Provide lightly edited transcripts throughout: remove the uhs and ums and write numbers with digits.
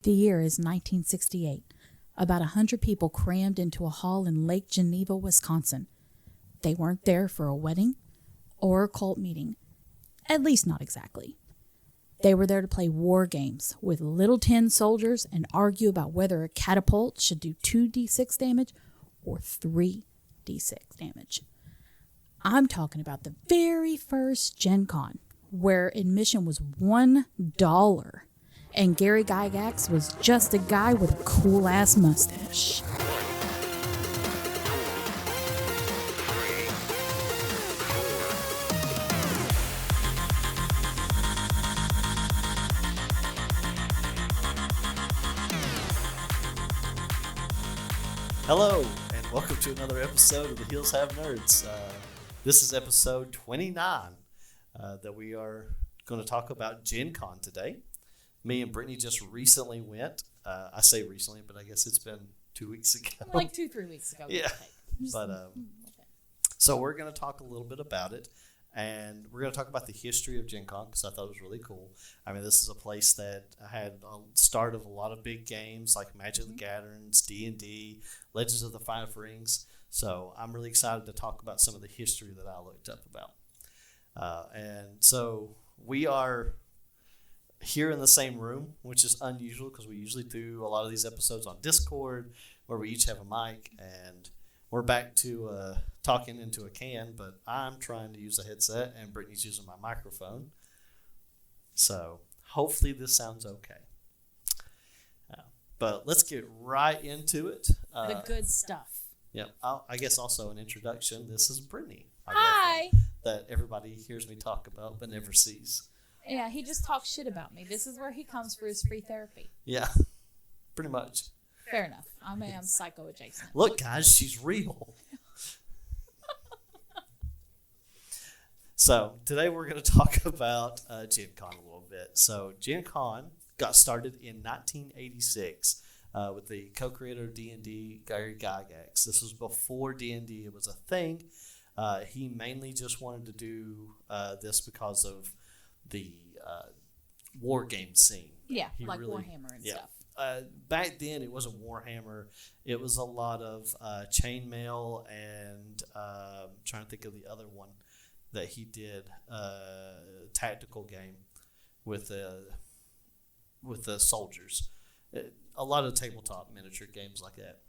The year is 1968. About 100 people crammed into a hall in Lake Geneva, Wisconsin. They weren't there for a wedding or a cult meeting. At least not exactly. They were there to play war games with little tin soldiers and argue about whether a catapult should do 2d6 damage or 3d6 damage. I'm talking about the very first Gen Con, where admission was $1, and Gary Gygax was just a guy with a cool-ass mustache. Hello, and welcome to another episode of The Heels Have Nerds. This is episode 29 that we are going to talk about Gen Con today. Me and Brittany just recently went. I say recently, but I guess it's been 2 weeks ago. Like 2-3 weeks ago. Yeah. But so we're going to talk a little bit about it. And we're going to talk about the history of Gen Con because I thought it was really cool. I mean, this is a place that had a start of a lot of big games like Magic the Gathering, D&D, Legends of the Five Rings. So I'm really excited to talk about some of the history that I looked up about. And so we are here in the same room, which is unusual because we usually do a lot of these episodes on Discord where we each have a mic, and we're back to talking into a can, but I'm trying to use a headset and Brittany's using my microphone. So hopefully this sounds okay. But let's get right into it. The good stuff. Yeah, I guess also an introduction. This is Brittany. Hi. That everybody hears me talk about but never sees. Yeah, he just talks shit about me. This is where he comes for his free therapy. Yeah, pretty much. Fair enough. I'm psycho-adjacent. Look, guys, she's real. So today we're going to talk about Gen Con a little bit. So Gen Con got started in 1986 with the co-creator of D&D, Gary Gygax. This was before D&D was a thing. He mainly just wanted to do this because of the war game scene. Yeah, like Warhammer and stuff. Back then, it wasn't Warhammer. It was a lot of chainmail and I'm trying to think of the other one that he did, tactical game with the soldiers. A lot of tabletop miniature games like that.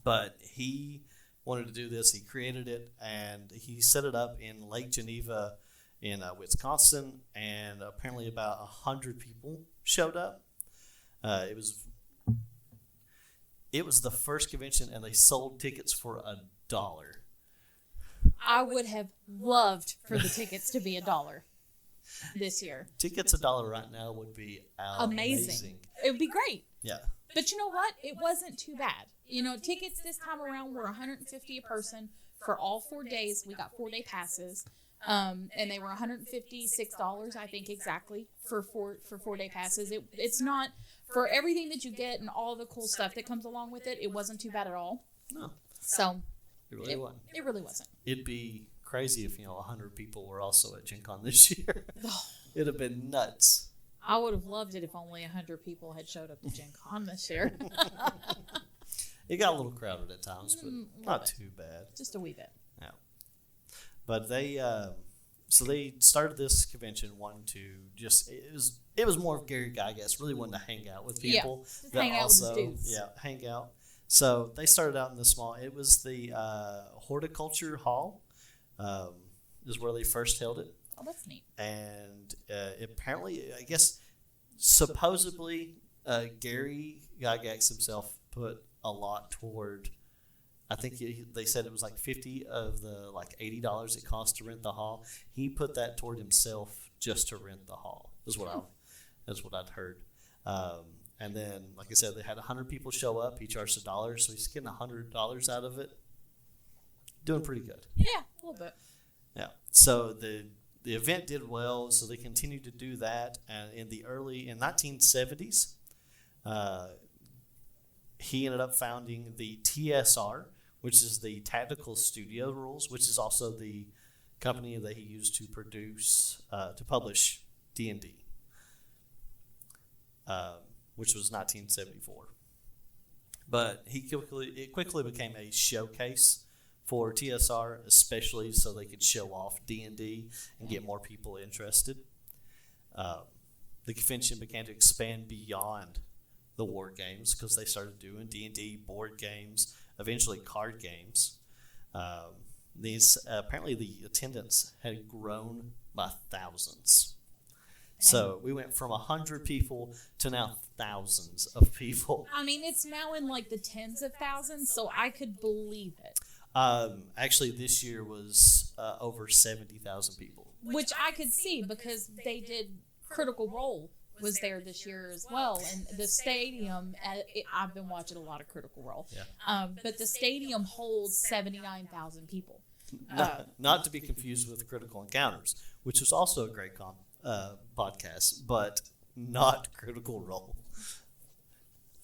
But he wanted to do this. He created it, and he set it up in Lake Geneva in Wisconsin, and apparently about 100 people showed up. It was the first convention, and they sold tickets for $1. I would have loved for the tickets to be $1 this year. Tickets $1 right now would be amazing. It would be great. Yeah. But you know what? It wasn't too bad. You know, tickets this time around were $150 a person for all 4 days. We got 4-day passes. And they were $156, I think, exactly for 4-day passes. It's not for everything that you get and all the cool stuff that comes along with it. It wasn't too bad at all. No. So it really wasn't. It really wasn't. It'd be crazy if 100 people were also at Gen Con this year. It'd have been nuts. I would have loved it if only 100 people had showed up to Gen Con this year. It got a little crowded at times, but not too bad. Just a wee bit. Yeah. But they started this convention wanting to just it was more of Gary Gygax really wanting to hang out with people. Yeah, hang out with dudes. Yeah, hang out. So they started out in the small. It was the Horticulture Hall, is where they first held it. Oh, that's neat. And apparently, I guess, supposedly, Gary Gygax himself put a lot toward. I think they said it was like 50 of the like $80 it cost to rent the hall. He put that toward himself just to rent the hall. Is what I'd heard. And then, like I said, they had 100 people show up. He charged $1, so he's getting $100 out of it. Doing pretty good. Yeah, a little bit. Yeah. So the event did well, so they continued to do that. And in 1970s, he ended up founding the TSR, which is the Tactical Studio Rules, which is also the company that he used to publish D&D. which was 1974. But it quickly became a showcase for TSR, especially so they could show off D&D and get more people interested. The convention began to expand beyond the war games because they started doing D&D, board games, eventually card games. Apparently the attendance had grown by thousands. So we went from 100 people to now thousands of people. I mean, it's now in like the tens of thousands, so I could believe it. Actually, this year was over 70,000 people. Which I could see because they did Critical Role was there this year as well. And the stadium, I've been watching a lot of Critical Role. Yeah. But the stadium holds 79,000 people. Not to be confused with Critical Encounters, which was also a great podcast, but not Critical Role.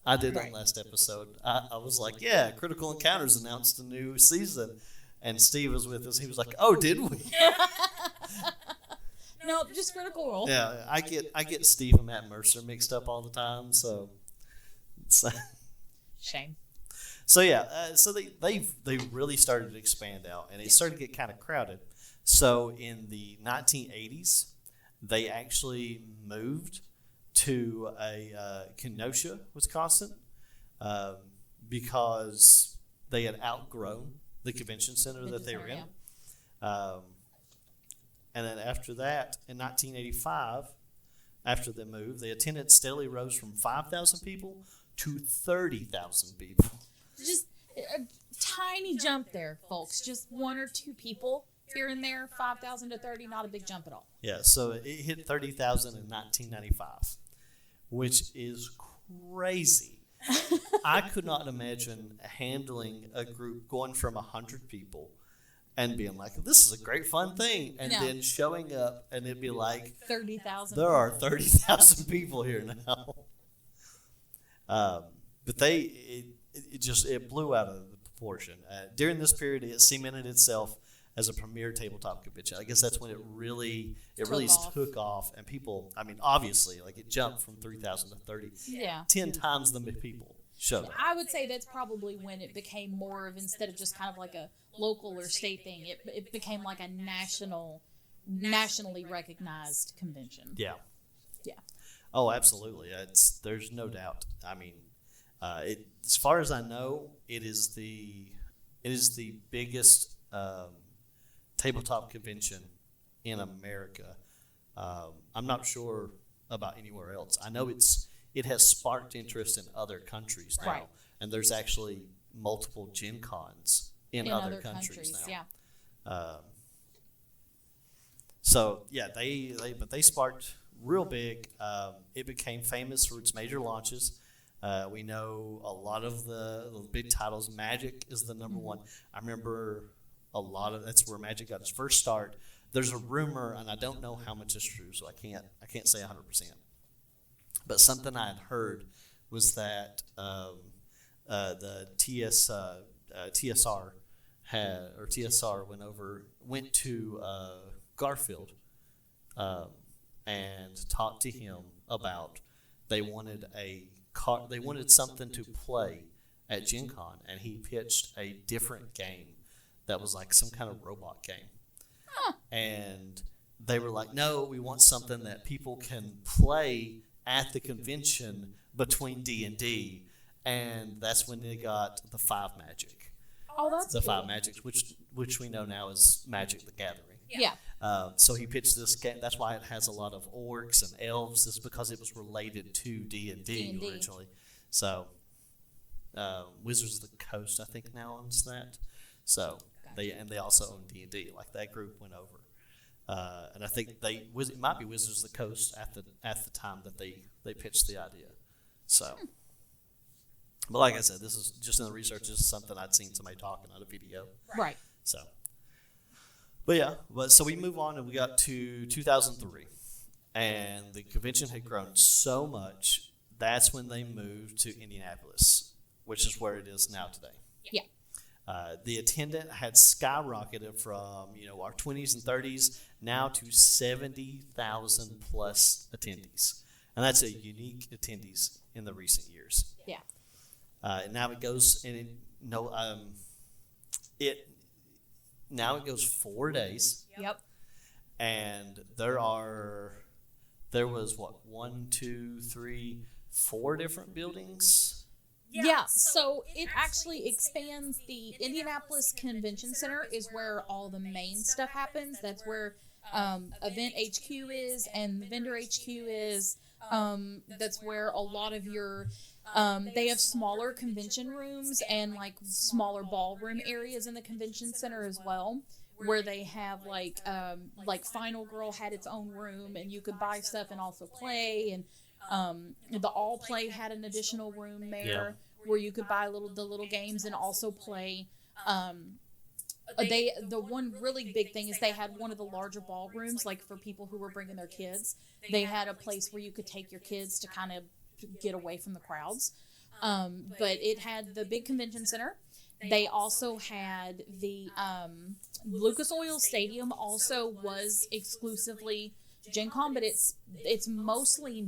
I did on last episode. I was like, yeah, Critical Encounters announced a new season. And Steve was with us. He was like, oh, did we? No, just Critical Role. Yeah, I get Steve and Matt Mercer mixed up all the time. So Shame. So yeah, so they really started to expand out, and it started to get kind of crowded. So in the 1980s, they actually moved to Kenosha, Wisconsin, because they had outgrown the convention center that they were in. And then after that, in 1985, after the move, the attendance steadily rose from 5,000 people to 30,000 people. Just a tiny jump there, folks. Just one or two people here and there, 5,000 to 30, not a big jump at all. Yeah, so it hit 30,000 in 1995, which is crazy. I could not imagine handling a group going from 100 people and being like, this is a great fun thing, and then showing up and it'd be like 30,000. There are 30,000 people here now. But it blew out of proportion. During this period, it cemented itself as a premier tabletop convention. I guess that's when it really took off, and people. I mean, obviously, like it jumped from 3,000 to 30. Yeah, 10 times the people showed up. I would say that's probably when it became more of, instead of just kind of like a local or state thing, it became like a nationally recognized convention. Yeah. Yeah. Oh, absolutely. There's no doubt. I mean, as far as I know, it is the biggest tabletop convention in America. I'm not sure about anywhere else. I know it has sparked interest in other countries now, right. And there's actually multiple Gen Cons in other countries now. Yeah. So yeah, they sparked real big. It became famous for its major launches. We know a lot of the big titles. Magic is the number one. I remember that's where Magic got its first start. There's a rumor, and I don't know how much is true, so I can't say 100%. But something I had heard was that the TSR went to Garfield and talked to him about they wanted something to play at Gen Con, and he pitched a different game that was like some kind of robot game. Huh. And they were like, no, we want something that people can play at the convention between D&D, and that's when they got the 5 Magic. Oh, that's the cool. 5 Magic, which we know now is Magic the Gathering. Yeah. So he pitched this game. That's why it has a lot of orcs and elves. Is because it was related to D&D originally. So Wizards of the Coast, I think, now owns that. So they also own D&D. Like that group went over. And I think it might be Wizards of the Coast at the time that they pitched the idea. So, but like I said, this is just in the research. This is something I'd seen somebody talking on a video. Right. So, so we move on and we got to 2003, and the convention had grown so much. That's when they moved to Indianapolis, which is where it is now today. Yeah. The attendance had skyrocketed from our 20s and 30s now to 70,000 plus attendees, and that's a unique attendees in the recent years. Yeah. And now it goes it goes 4 days. Yep. And there was what, 1, 2, 3, 4 different buildings. Yeah, so it actually expands. The Indianapolis Convention Center is where all the main stuff happens. That's where Event HQ is and the Vendor HQ is. That's where a lot of your they have smaller convention rooms and like smaller ballroom areas in the convention center as well, where they have like Final Girl had its own room and you could buy stuff and also play, and the All Play had an additional room there where you could buy the little games and also play. The one really big thing is they had one of the larger ballrooms, like for people who were bringing their kids. They had a place where you could take your kids to kind of get away from the crowds. But it had the big convention center. They also had the Lucas Oil Stadium also was exclusively Gen Con, but it's mostly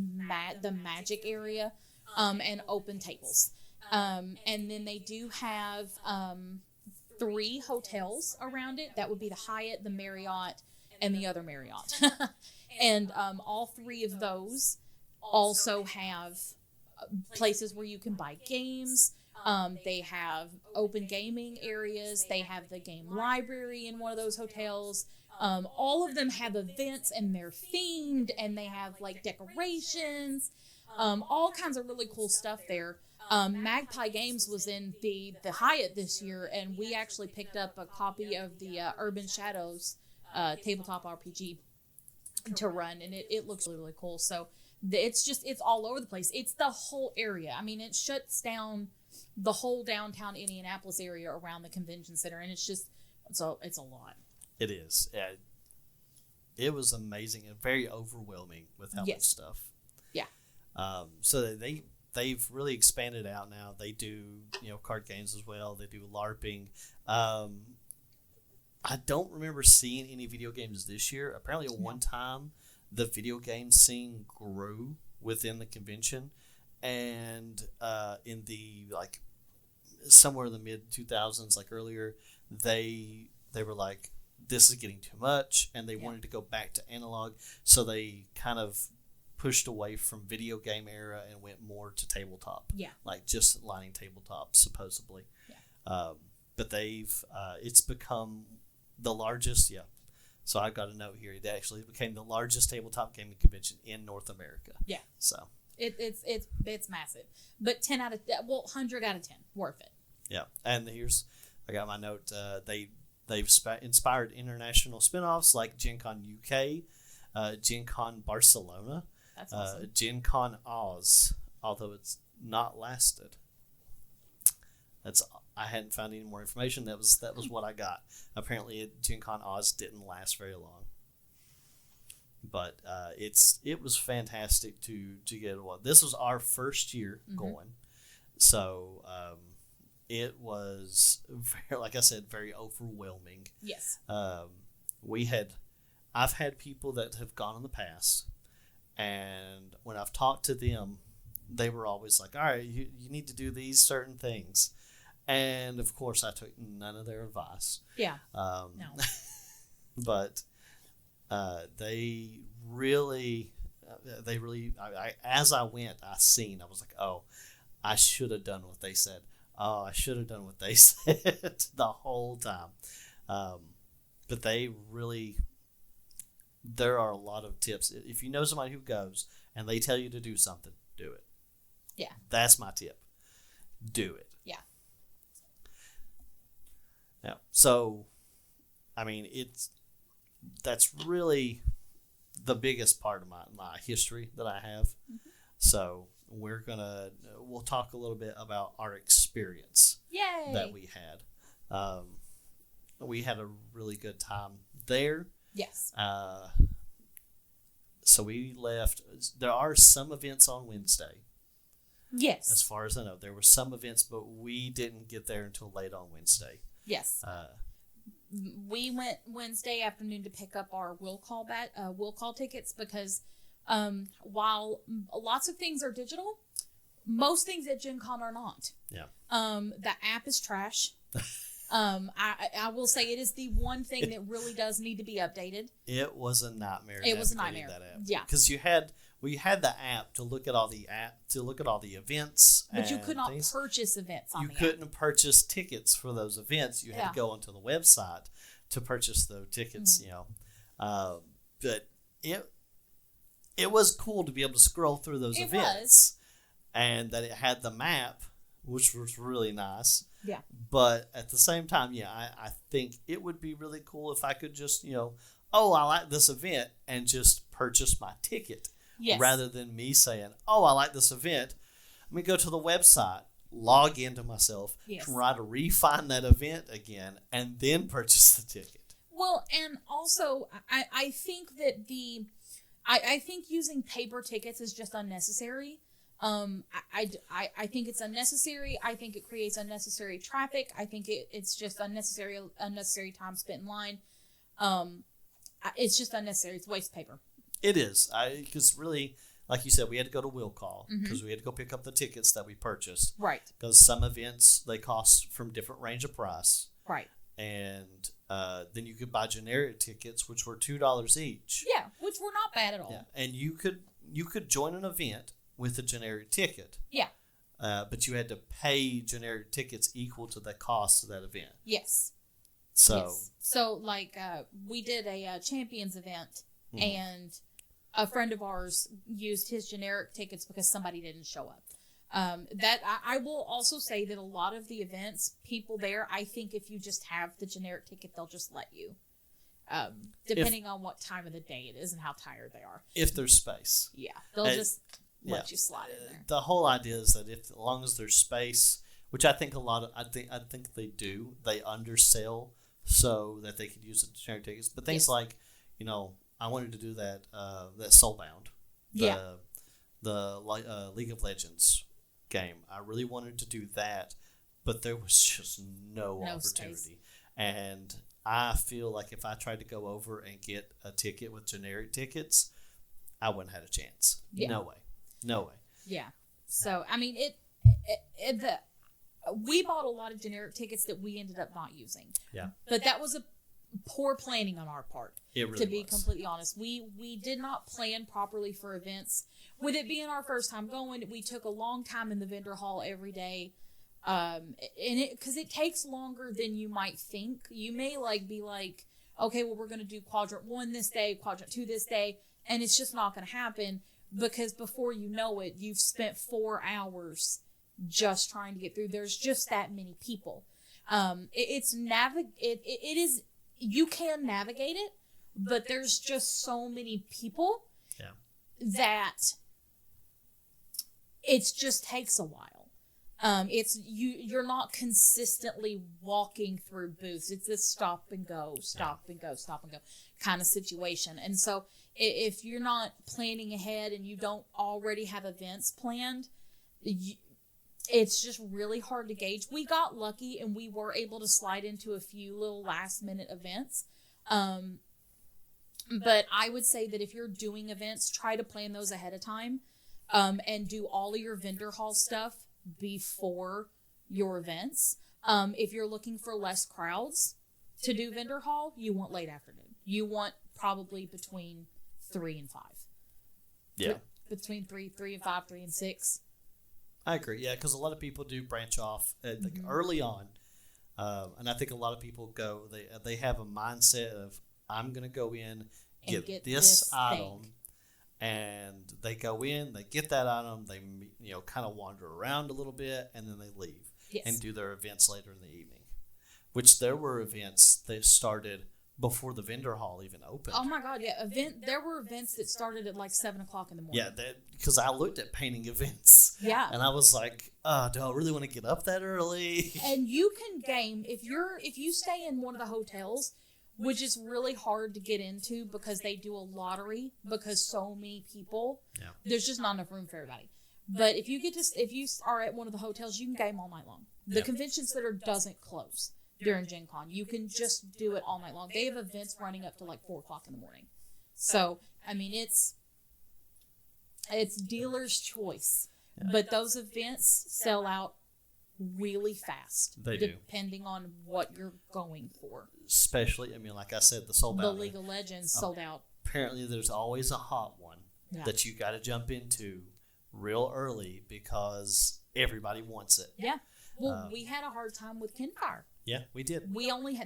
the Magic area and open tables. And then they do have 3 hotels around it. That would be the Hyatt, the Marriott, and the other Marriott. And all 3 of those also have places where you can buy games. They have open gaming areas. They have the game library in one of those hotels. All of them have events and they're themed, and they have like decorations, all kinds of really cool stuff there. Magpie Games was in the Hyatt this year, and we actually picked up a copy of the Urban Shadows tabletop RPG to run, and it looks really, really cool. So it's all over the place. It's the whole area. I mean, it shuts down the whole downtown Indianapolis area around the convention center, and it's a lot. It is. Yeah, it was amazing and very overwhelming with how much stuff. Yeah. So they've really expanded out now. They do, card games as well. They do LARPing. I don't remember seeing any video games this year. Apparently at one time, the video game scene grew within the convention. And in the, somewhere in the mid-2000s, earlier, they were like, this is getting too much. And they wanted to go back to analog. So they kind of pushed away from video game era and went more to tabletop. Yeah. Just lining tabletop, supposedly. Yeah. But it's become the largest, So I've got a note here. It actually became the largest tabletop gaming convention in North America. Yeah. So. It's massive. But 100 out of 10. Worth it. Yeah. And I got my note, they've inspired international spinoffs like Gen Con UK, Gen Con Barcelona, that's awesome. Gen Con Oz, although it's not lasted. I hadn't found any more information. That was what I got. Apparently, Gen Con Oz didn't last very long. But it was fantastic to get one. This was our first year going, so it was very, like I said, very overwhelming. Yes. I've had people that have gone in the past, and when I've talked to them, they were always like, all right, you need to do these certain things. And of course I took none of their advice. Yeah. No. But they really, as I went, I was like, oh, I should have done what they said. Oh, I should have done what they said the whole time. But there are a lot of tips. If you know somebody who goes and they tell you to do something, do it. Yeah. That's my tip. Do it. Yeah. Yeah. So, I mean, that's really the biggest part of my history that I have. Mm-hmm. So we'll talk a little bit about our experience. Yay! That we had. We had a really good time there. Yes. So we left. There are some events on Wednesday. Yes. As far as I know, there were some events, but we didn't get there until late on Wednesday. Yes. We went Wednesday afternoon to pick up our will call tickets because while lots of things are digital, most things at Gen Con are not. Yeah. The app is trash. I will say it is the one thing that really does need to be updated. It was a nightmare. It was a nightmare. That app. Yeah. Because you had the app to look at all the events. But you could not things. purchase events on you the couldn't app. purchase tickets for those events. You had to go onto the website to purchase those tickets. Mm-hmm. But it was cool to be able to scroll through those events, and that it had the map, which was really nice. Yeah. But at the same time, I think it would be really cool if I could just, I like this event and just purchase my ticket. Yes. Rather than me saying, I like this event. Let me go to the website, log into myself, try to refine that event again, and then purchase the ticket. Well, and also, I think that I think using paper tickets is just unnecessary. I think it's unnecessary. I think it creates unnecessary traffic. I think it's just unnecessary time spent in line. It's just unnecessary. It's a waste of paper. It is. Because really, like you said, we had to go to will call because we had to go pick up the tickets that we purchased. Right. Because some events, they cost from different range of price. Right. And then you could buy generic tickets, which were $2 each. Yeah, which were not bad at all. Yeah. And you could join an event with a generic ticket. Yeah. But you had to pay generic tickets equal to the cost of that event. Yes. So like we did a Champions event, and a friend of ours used his generic tickets because somebody didn't show up. That I will also say that a lot of the events, people there, I think if you just have the generic ticket, they'll just let you. Depending on what time of the day it is and how tired they are. If there's space. Yeah. They'll just let you slide in there. The whole idea is that as long as there's space, which I think I think they do, they undersell so that they could use the generic tickets. But things like, I wanted to do that Soulbound, the League of Legends game. I really wanted to do that, but there was just no opportunity. Space. And I feel like if I tried to go over and get a ticket with generic tickets, I wouldn't have had a chance. Yeah. No way. Yeah. So, I mean, we bought a lot of generic tickets that we ended up not using. Yeah. But that was a poor planning on our part. It really to be completely honest. We did not plan properly for events. With it being our first time going, we took a long time in the vendor hall every day. Because it takes longer than you might think. You may be like, okay, well, we're going to do quadrant 1 this day, quadrant 2 this day, and it's just not going to happen because before you know it, you've spent 4 hours just trying to get through. There's just that many people. It is, you can navigate it, but there's just so many people that it just takes a while. You're not consistently walking through booths. It's this stop and go kind of situation. And so if you're not planning ahead and you don't already have events planned, it's just really hard to gauge. We got lucky and we were able to slide into a few little last minute events. But I would say that if you're doing events, try to plan those ahead of time, and do all of your vendor hall stuff before your events. If you're looking for less crowds to do vendor hall, you want late afternoon. You want probably between 3 and 5. Yeah. Between 3 and 5, 3 and 6. I agree. Yeah, because a lot of people do branch off early on, and I think a lot of people go. They have a mindset of I'm going to go in and get this item. Thing. And they go in, they get that item, they kind of wander around a little bit, and then they leave and do their events later in the evening. Which there were events that started before the vendor hall even opened. Oh my God, yeah! There were events that started at 7 o'clock in the morning. Yeah, because I looked at painting events. Yeah, and I was like, do I really want to get up that early? And you can game if you stay in one of the hotels, which is really hard to get into because they do a lottery because so many people. Yeah. There's just not enough room for everybody. But if you are at one of the hotels, you can game all night long. The convention center doesn't close during Gen Con. You can just do it all night long. They have events running up to 4 o'clock in the morning. So, I mean, it's dealer's choice. But those events sell out really fast. They do. Depending on what you're going for. Especially, I mean, like I said, the Soul The Bound. League of Legends sold out. Apparently, there's always a hot one that you got to jump into real early because everybody wants it. Yeah. Well, we had a hard time with Kincaid. Yeah, we did.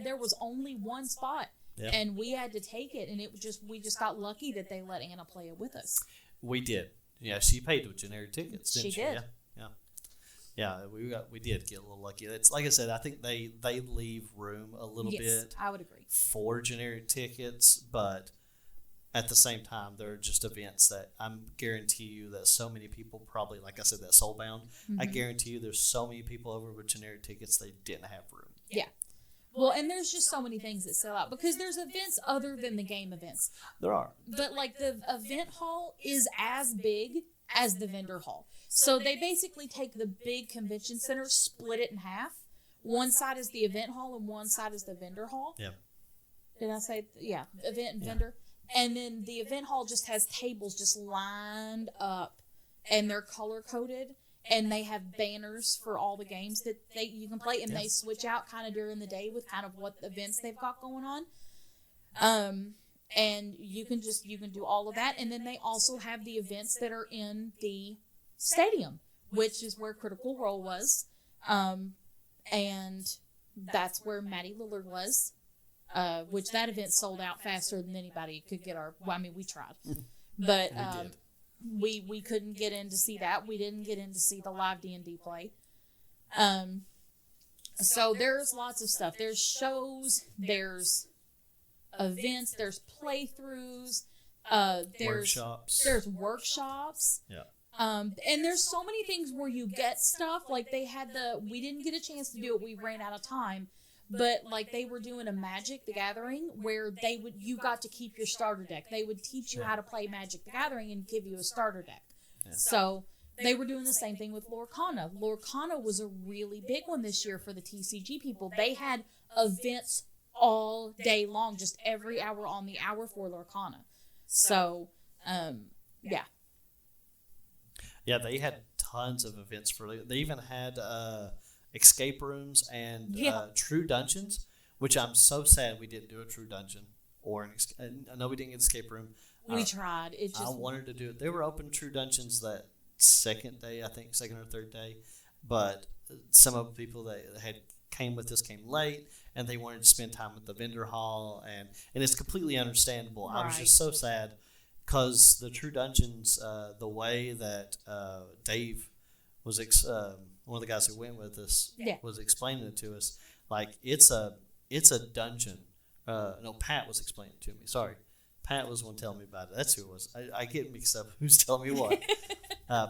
There was only one spot, and we had to take it, and we just got lucky that they let Anna play it with us. We did. Yeah, she paid with generic tickets, didn't she? She did. Yeah, we did get a little lucky. It's like I said, I think they leave room a little bit. I would agree. For generic tickets, but at the same time, there are just events that I guarantee you that so many people probably, like I said, that Soulbound. I guarantee you there's so many people over with generic tickets they didn't have room. Yeah. Well, and there's just so many things that sell out because there's events other than the game events. There are. But like the event hall is as big as the vendor hall. So they basically take the big convention center, split it in half. One side is the event hall and one side is the vendor hall. Yeah. Did I say, event and vendor? And then the event hall just has tables just lined up and they're color coded and they have banners for all the games that you can play and they switch out kind of during the day with kind of what events they've got going on. And you can do all of that. And then they also have the events that are in the stadium, which is where Critical Role was. And that's where Maddie Lillard was. Which that event sold out faster than anybody could get we tried. But we couldn't get in to see that. We didn't get in to see the live D&D play. So there's lots of stuff. There's shows, there's events, there's playthroughs, there's workshops. Yeah. And there's so many things where you get stuff. Like we didn't get a chance to do it. We ran out of time. But like they were doing a Magic the Gathering where you got to keep your starter deck. They would teach you how to play Magic the Gathering and give you a starter deck. Yeah. So they were doing the same thing with Lorcana. Lorcana was a really big one this year for the TCG people. They had events all day long, just every hour on the hour for Lorcana. So, yeah. Yeah, they had tons of events they even had escape rooms and true dungeons, which I'm so sad we didn't do a true dungeon or I know we didn't get an escape room. We tried. I wanted to do it. They were open true dungeons that second day, I think, second or third day, but some of the people that came with us came late and they wanted to spend time at the vendor hall and it's completely understandable. Right. I was just so sad because the true dungeons, the way that Dave was one of the guys who went with us was explaining it to us. Like it's a dungeon. No, Pat was explaining it to me. Sorry, Pat was one telling me about it. That's who it was. I get mixed up. Who's telling me what?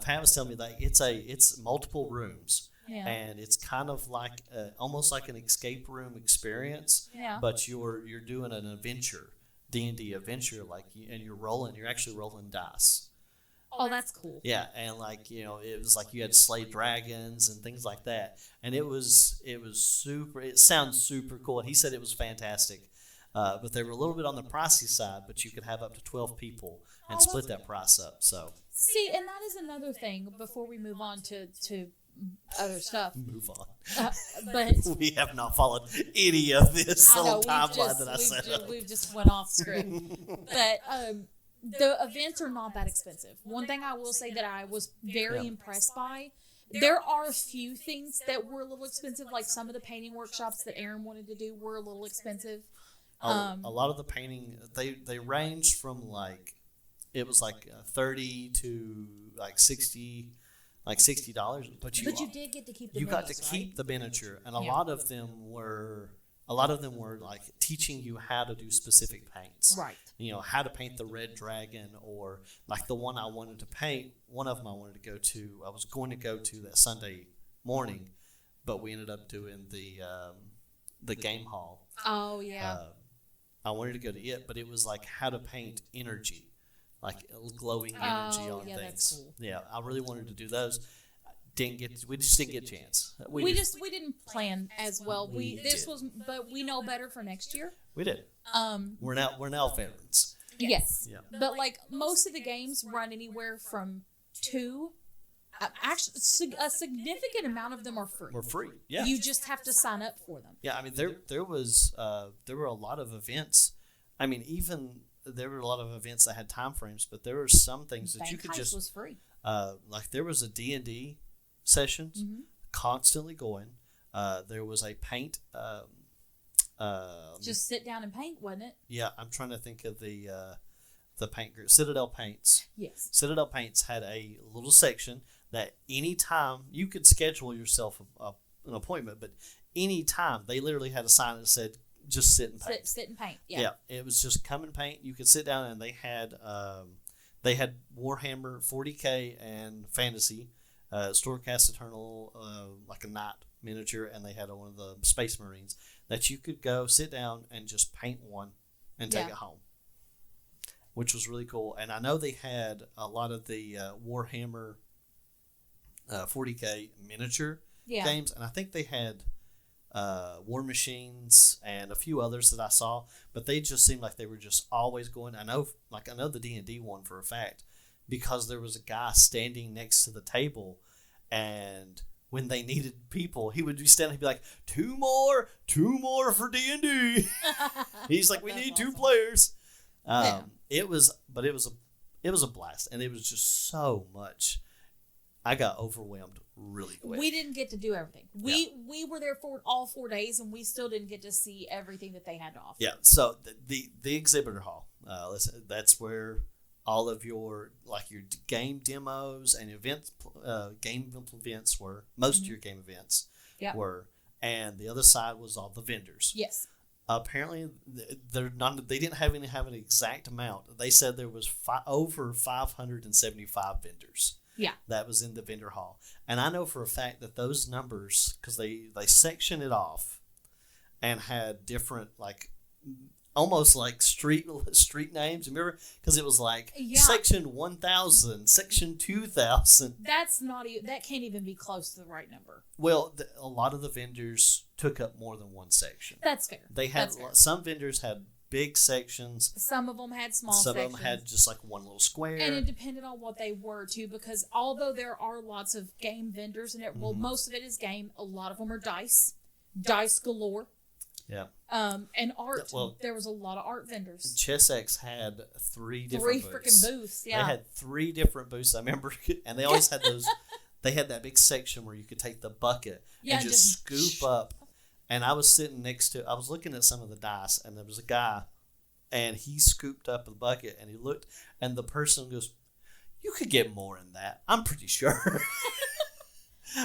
Pat was telling me like it's multiple rooms, and it's kind of like almost like an escape room experience. Yeah. But you're doing an adventure, D&D adventure, and you're actually rolling dice. Oh, that's cool. Yeah, and it was like you had to slay dragons and things like that. And it was super, it sounds super cool. And he said it was fantastic. But they were a little bit on the pricey side, but you could have up to 12 people and split that price up. So see, and that is another thing before we move on to other stuff. Move on. But we have not followed any of this little timeline that I set up. We've just went off script. But the events are not that expensive. One thing I will say that I was very impressed by, there are a few things that were a little expensive, like some of the painting workshops that Aaron wanted to do were a little expensive. A lot of the painting, they ranged from it was $30 to $60, $60. But you did get to keep the got to keep the miniature, and a lot of them were like teaching you how to do specific paints. Right. How to paint the red dragon, or like the one I wanted to paint. One of them I wanted to go to. I was going to go to that Sunday morning, but we ended up doing the game hall. Oh yeah. I wanted to go to it, but it was like how to paint energy, like glowing energy on things. That's cool. Yeah, I really wanted to do those. We just didn't get a chance. We didn't plan as well. But we know better for next year. We did. We're now veterans. Yes. Yeah. But most of the games run anywhere from 2 Actually, a significant amount of them are free. Were free. Yeah. You just have to sign up for them. Yeah, I mean there were a lot of events. I mean, even there were a lot of events that had time frames, but there were some things that you could just was free. Like there was a D&D sessions constantly going. There was a paint. Just sit down and paint, wasn't it? Yeah, I'm trying to think of the paint group. Citadel Paints. Yes. Citadel Paints had a little section that anytime you could schedule yourself an appointment, but anytime they literally had a sign that said just sit and paint. Sit and paint. Yeah. It was just come and paint. You could sit down, and they had Warhammer 40K and Fantasy, Storecast Eternal, like a knight miniature, and they had one of the Space Marines that you could go sit down and just paint one and take it home, which was really cool. And I know they had a lot of the Warhammer 40K miniature games, and I think they had War Machines and a few others that I saw, but they just seemed like they were just always going. I know the D&D one for a fact, because there was a guy standing next to the table, and when they needed people, he would be standing, he'd be like, two more for D&D. He's like, we need two players. It was a blast, and it was just so much. I got overwhelmed really quick. We didn't get to do everything. We were there for all 4 days, and we still didn't get to see everything that they had to offer. Yeah. So the exhibitor hall, that's where all of your game demos and events, game events were. Most of your game events were, and the other side was all the vendors. Yes. Apparently, they didn't have an exact amount. They said there was over 575 vendors. Yeah. That was in the vendor hall. And I know for a fact that those numbers, because they sectioned it off and had different, almost like street names. Remember? Because it was section 1000, section 2000. That's not even, that can't even be close to the right number. Well, a lot of the vendors took up more than one section. That's fair. They had some vendors had big sections. Some of them had small sections. Some of them had just one little square. And it depended on what they were too, because although there are lots of game vendors in it, well, most of it is game. A lot of them are dice galore. Yeah. And art. Well, there was a lot of art vendors. ChessX had three different booths. Freaking booths. Yeah. They had 3 different booths. I remember, and they always had those. They had that big section where you could take the bucket and just scoop up. And I was sitting I was looking at some of the dice, and there was a guy, and he scooped up the bucket, and he looked, and the person goes, "You could get more in that. I'm pretty sure."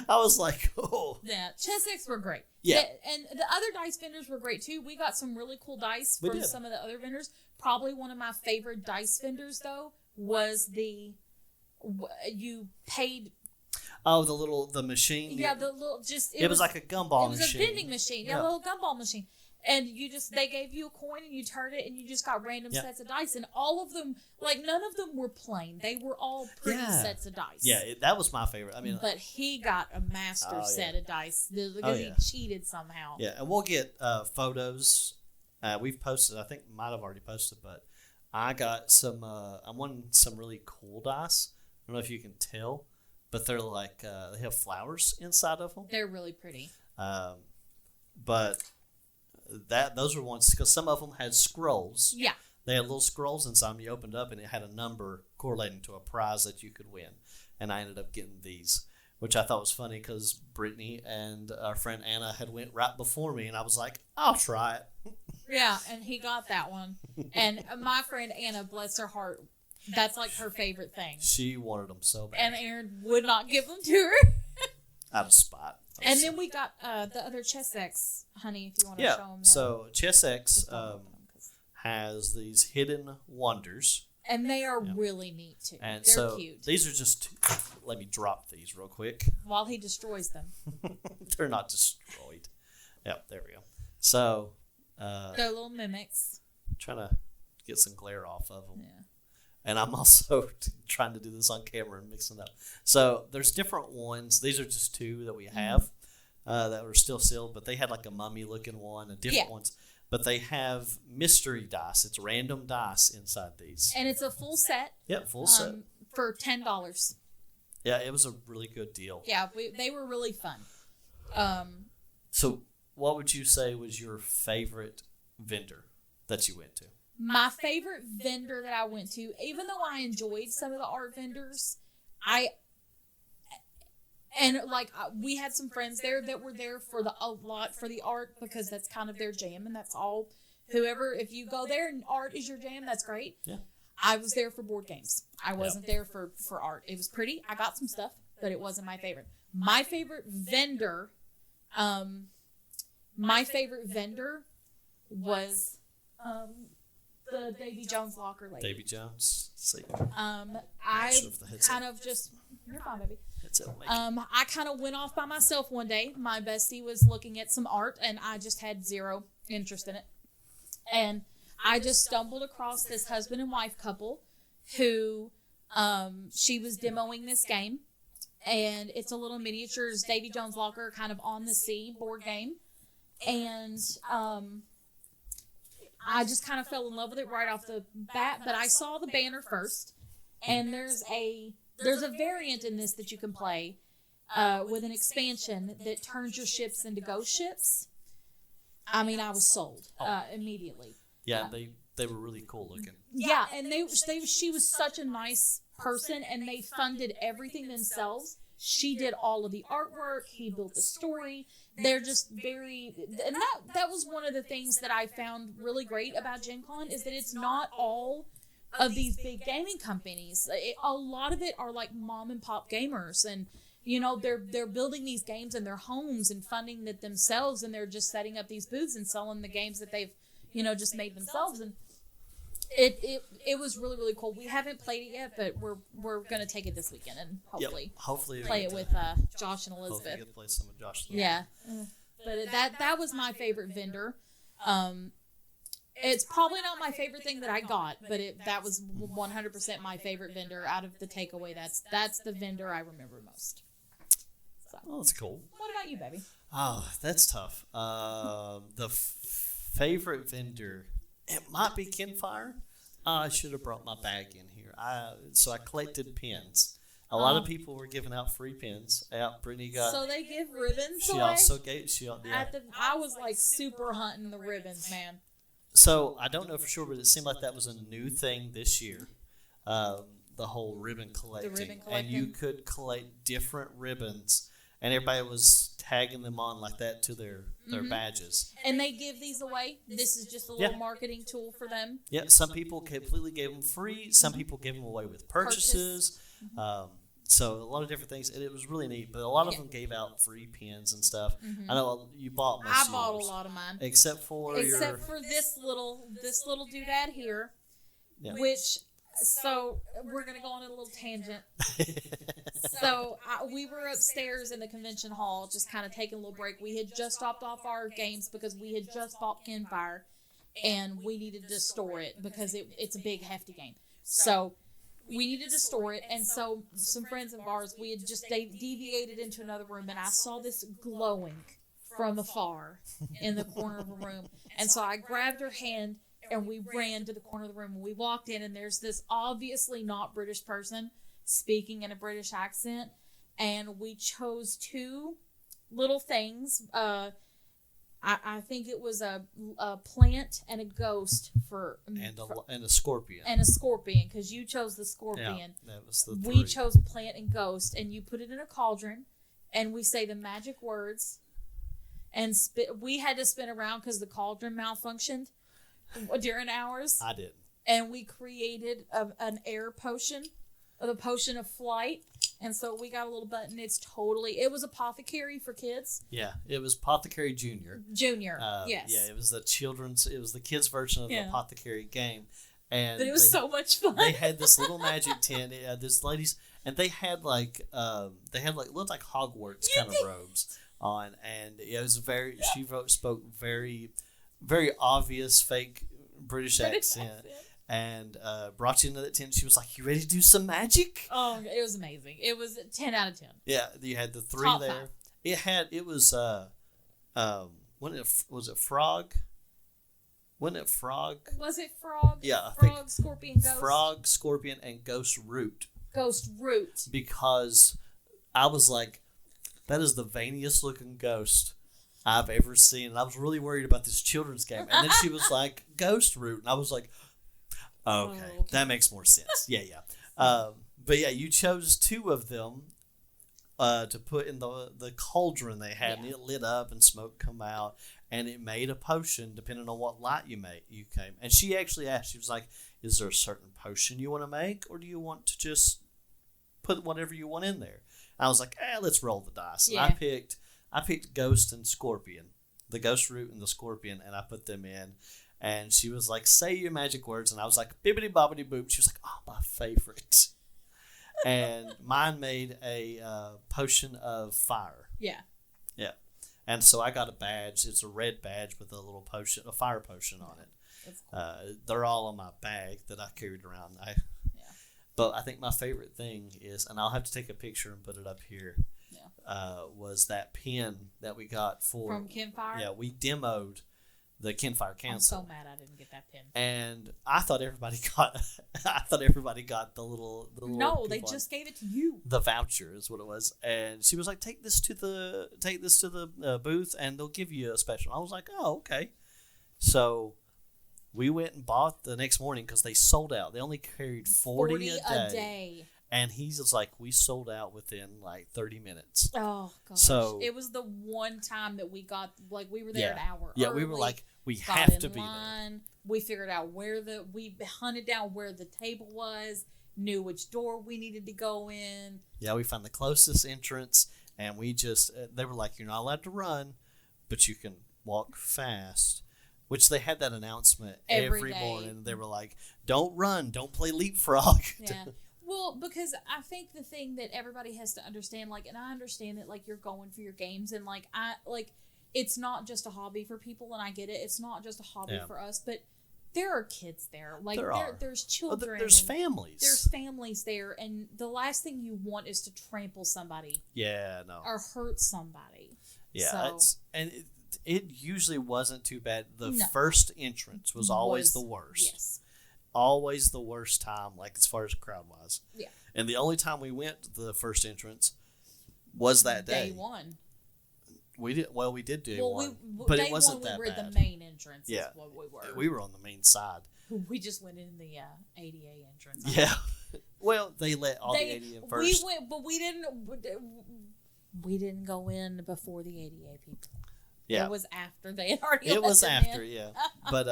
I was like, oh. Yeah, ChessX were great. Yeah. And the other dice vendors were great, too. We got some really cool dice from some of the other vendors. Probably one of my favorite dice vendors, though, was you paid... Oh, the machine? Yeah, the little, it was like a gumball machine. It was a vending machine. Yeah, a little gumball machine. And they gave you a coin and you turned it and you just got random sets of dice. And all of them, none of them were plain. They were all pretty sets of dice. Yeah, that was my favorite. I mean, but he got a master set of dice because he cheated somehow. Yeah, and we'll get photos. We've posted, I think might have already posted, but I got I won some really cool dice. I don't know if you can tell, but they're they have flowers inside of them. They're really pretty. But those were ones, because some of them had scrolls. Yeah. They had little scrolls inside them. You opened up and it had a number correlating to a prize that you could win. And I ended up getting these, which I thought was funny because Brittany and our friend Anna had went right before me, and I was like, I'll try it. Yeah, and he got that one. And my friend Anna, bless her heart, that's her favorite thing. She wanted them so bad. And Aaron would not give them to her. Out of spite. And then we got the other ChessX, honey, if you want to show them. So ChessX has these hidden wonders. And they are really neat, too. And they're cute. These are just let me drop these real quick. While he destroys them. They're not destroyed. Yep, there we go. So. They're little mimics. Trying to get some glare off of them. Yeah. And I'm also trying to do this on camera and mix it up. So there's different ones. These are just 2 that we have that are still sealed, but they had a mummy-looking one and different ones. But they have mystery dice. It's random dice inside these. And it's a full set. Yep, full set. For $10. Yeah, it was a really good deal. Yeah, they were really fun. So what would you say was your favorite vendor that you went to? My favorite vendor that I went to, even though I enjoyed some of the art vendors, we had some friends there that were there for a lot for the art, because that's kind of their jam, and that's all. If you go there and art is your jam, that's great. Yeah. I was there for board games. I wasn't there for art. It was pretty. I got some stuff, but it wasn't my favorite. My favorite vendor was the Davy Jones locker lady. Davy Jones. Let's see. You're fine, baby. Headset will make it. I kind of went off by myself one day. My bestie was looking at some art, and I just had zero interest in it. And I just stumbled across this husband and wife couple who, she was demoing this game, and it's a little miniatures Davy Jones locker, kind of on the sea board game. And, I just kind of fell in love with it right off the bat, but I saw the banner first, and there's a variant in this that you can play, with an expansion that turns your ships into ghost ships. I mean, I was sold immediately. Yeah, they were really cool looking. Yeah, and she was such a nice person, and they funded everything themselves. She did all of the artwork. He built the story. They're just very, and that was one of the things that I found really great about Gen Con, is that it's not all of these big gaming companies. A lot of it are like mom and pop gamers, and they're building these games in their homes and funding it themselves, and they're just setting up these booths and selling the games that they've just made themselves. And it was really, really cool. We haven't played it yet, but we're gonna take it this weekend and hopefully play it with Josh and Elizabeth. Hopefully get to play some with Josh. Yeah, but that was my favorite vendor. It's probably not my favorite thing that I got, but that was 100% my favorite vendor out of the takeaway. That's the vendor I remember most. So. Oh, that's cool. What about you, baby? Oh, that's tough. The favorite vendor, it might be Kinfire. I should have brought my bag in here. So I collected pins. A lot of people were giving out free pins. Brittany got. So they give ribbons. She away? also gave. I was like super hunting the ribbons, man. So I don't know for sure, but it seemed like that was a new thing this year. The whole ribbon collecting, and you could collect different ribbons, and everybody was tagging them on like that to their badges. And they give these away. This is just a little marketing tool for them. Yeah, some people completely gave them free. Some people gave them away with purchases. So a lot of different things, and it was really neat. But a lot of them gave out free pins and stuff. I know you bought most. I bought a lot of mine, except for this little doodad here, which. So we're gonna go on a little tangent. So we were upstairs in the convention hall, just kind of taking a little break. We had just dropped off our games because we had just bought Kinfire, and we needed to store it because it's a big, hefty game. So we needed to store it, and so some friends of ours, we had just deviated into another room, and I saw this glowing from afar in the corner of a room, and so I grabbed her hand. And we ran to the corner of the room, and we walked in, and there's this obviously not British person speaking in a British accent, and we chose two little things. I think it was a plant and a ghost and a scorpion. And a scorpion, because you chose the scorpion. Yeah, that was the We chose plant and ghost, and you put it in a cauldron, and we say the magic words, and we had to spin around because the cauldron malfunctioned during ours. I did. And we created an air potion, the potion of flight. And so we got a little button. It was Apothecary for kids. Yeah, it was Apothecary Junior. Yes. Yeah, it was the kids' version of the Apothecary game. And but it was so much fun. They had this little magic tent. These ladies, and they had looked like Hogwarts kind of robes on. And it was she spoke very, very obvious fake British accent, and brought you into that tent. She was like, "You ready to do some magic?" Oh, it was amazing. It was 10 out of 10. Yeah, you had the three Top there. 5. It was was it frog? Wasn't it frog? Was it frog? Yeah, Frog, scorpion, ghost. Frog, scorpion, and ghost root. Ghost root. Because I was like, that is the veiniest looking ghost I've ever seen. And I was really worried about this children's game. And then she was like, ghost root. And I was like, okay, that makes more sense. Yeah. But yeah, you chose 2 of them to put in the cauldron they had, and it lit up and smoke come out, and it made a potion depending on what light you came. And she actually asked, she was like, is there a certain potion you want to make, or do you want to just put whatever you want in there? And I was like, let's roll the dice. And I picked ghost and scorpion, the ghost root and the scorpion, and I put them in. And she was like, say your magic words. And I was like, bibbidi bobbidi boop. She was like, oh, my favorite. And mine made a potion of fire. Yeah. And so I got a badge. It's a red badge with a little potion, a fire potion on it. That's cool. They're all in my bag that I carried around. But I think my favorite thing is, and I'll have to take a picture and put it up here, was that pin that we got from Campfire. Yeah, we demoed the Campfire Council. I'm so mad I didn't get that pin. And I thought everybody got the little No, they just gave it to you. The voucher is what it was. And she was like, take this to the booth and they'll give you a special. I was like, oh, okay. So we went and bought the next morning because they sold out. They only carried 40 a day. And he's just like, we sold out within like 30 minutes. Oh, gosh. So it was the one time that we got, like, we were there an hour early. Yeah, we were like, we have to be there. We figured out we hunted down where the table was, knew which door we needed to go in. Yeah, we found the closest entrance, and we just, they were like, you're not allowed to run, but you can walk fast. Which they had that announcement every morning. They were like, don't run, don't play leapfrog. Yeah. Well, because I think the thing that everybody has to understand, like, and I understand that, like, you're going for your games, and, like, it's not just a hobby for people, and I get it. It's not just a hobby for us, but there are kids there. Like, there's children. There's families. There's families there, and the last thing you want is to trample somebody. Yeah, no. Or hurt somebody. Yeah, it usually wasn't too bad. The first entrance was always the worst. Yes. Always the worst time, like as far as crowd wise. Yeah. And the only time we went to the first entrance was that day. Day one. We did day one, but it wasn't that bad. We were at the main entrance. Yeah. Is what we were. We were on the main side. We just went in the ADA entrance. Yeah. Well, they let all the ADA in first. We went, but we didn't go in before the ADA people. Yeah. It was after they had already let them in. Yeah. But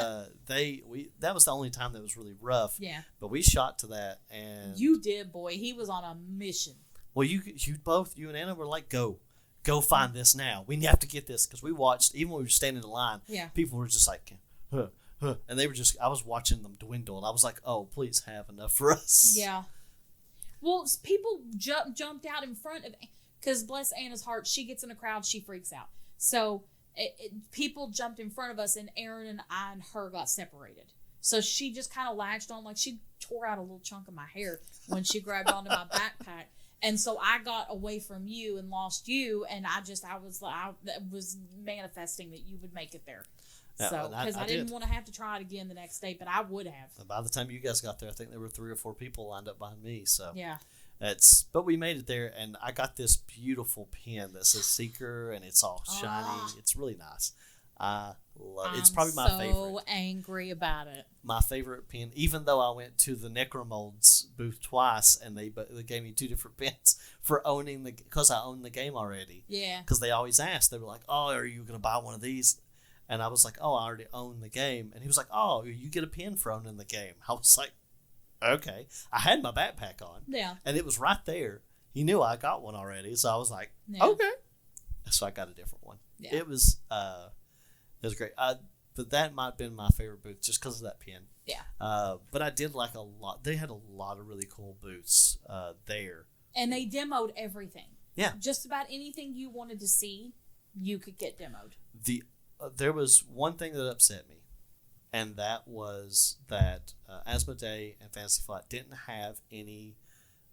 that was the only time that was really rough. Yeah. But we shot to that, and you did, boy. He was on a mission. Well, you and Anna were like, go find this now. We have to get this, because we watched, even when we were standing in line. Yeah. People were just like, and they were just. I was watching them dwindle, and I was like, oh, please have enough for us. Yeah. Well, people jumped out in front of, because bless Anna's heart, she gets in a crowd, she freaks out. So. People jumped in front of us, and Aaron and I and her got separated. So she just kind of latched on, like she tore out a little chunk of my hair when she grabbed onto my backpack. And so I got away from you and lost you, and I was manifesting that you would make it there. Yeah, so because I didn't want to have to try it again the next day, but I would have. By the time you guys got there, I think there were 3 or 4 people lined up behind me. So yeah. But we made it there, and I got this beautiful pin that says Seeker, and it's all shiny. It's really nice. I love it. It's probably my favorite. I'm so angry about it. My favorite pin, even though I went to the Necromolds booth twice, and they gave me 2 different pins for because I own the game already. Yeah. Because they always ask, they were like, oh, are you going to buy one of these? And I was like, oh, I already own the game. And he was like, oh, you get a pin for owning the game. I was like, okay. I had my backpack on. Yeah. And it was right there. He knew I got one already. So I was like, okay. So I got a different one. Yeah. It was great. But that might have been my favorite booth just because of that pin. Yeah. But I did like a lot. They had a lot of really cool booths there. And they demoed everything. Yeah. Just about anything you wanted to see, you could get demoed. There was one thing that upset me. And that was that Asmodee and Fantasy Flight didn't have any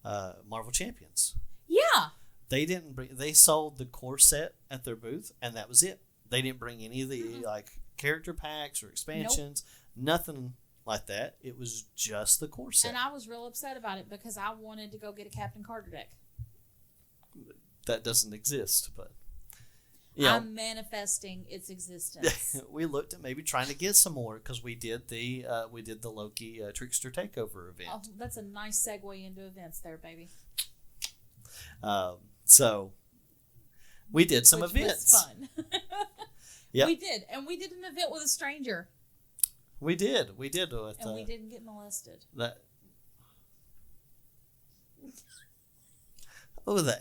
Marvel Champions. Yeah. They sold the core set at their booth, and that was it. They didn't bring any of the like character packs or expansions. Nope. Nothing like that. It was just the core set. And I was real upset about it because I wanted to go get a Captain Carter deck. That doesn't exist, but I'm manifesting its existence. We looked at maybe trying to get some more because we did the Loki Trickster Takeover event. Oh, that's a nice segue into events there, baby. So we did some events. Was fun. Yeah, we did, and we did an event with a stranger. We did, and we didn't get molested. The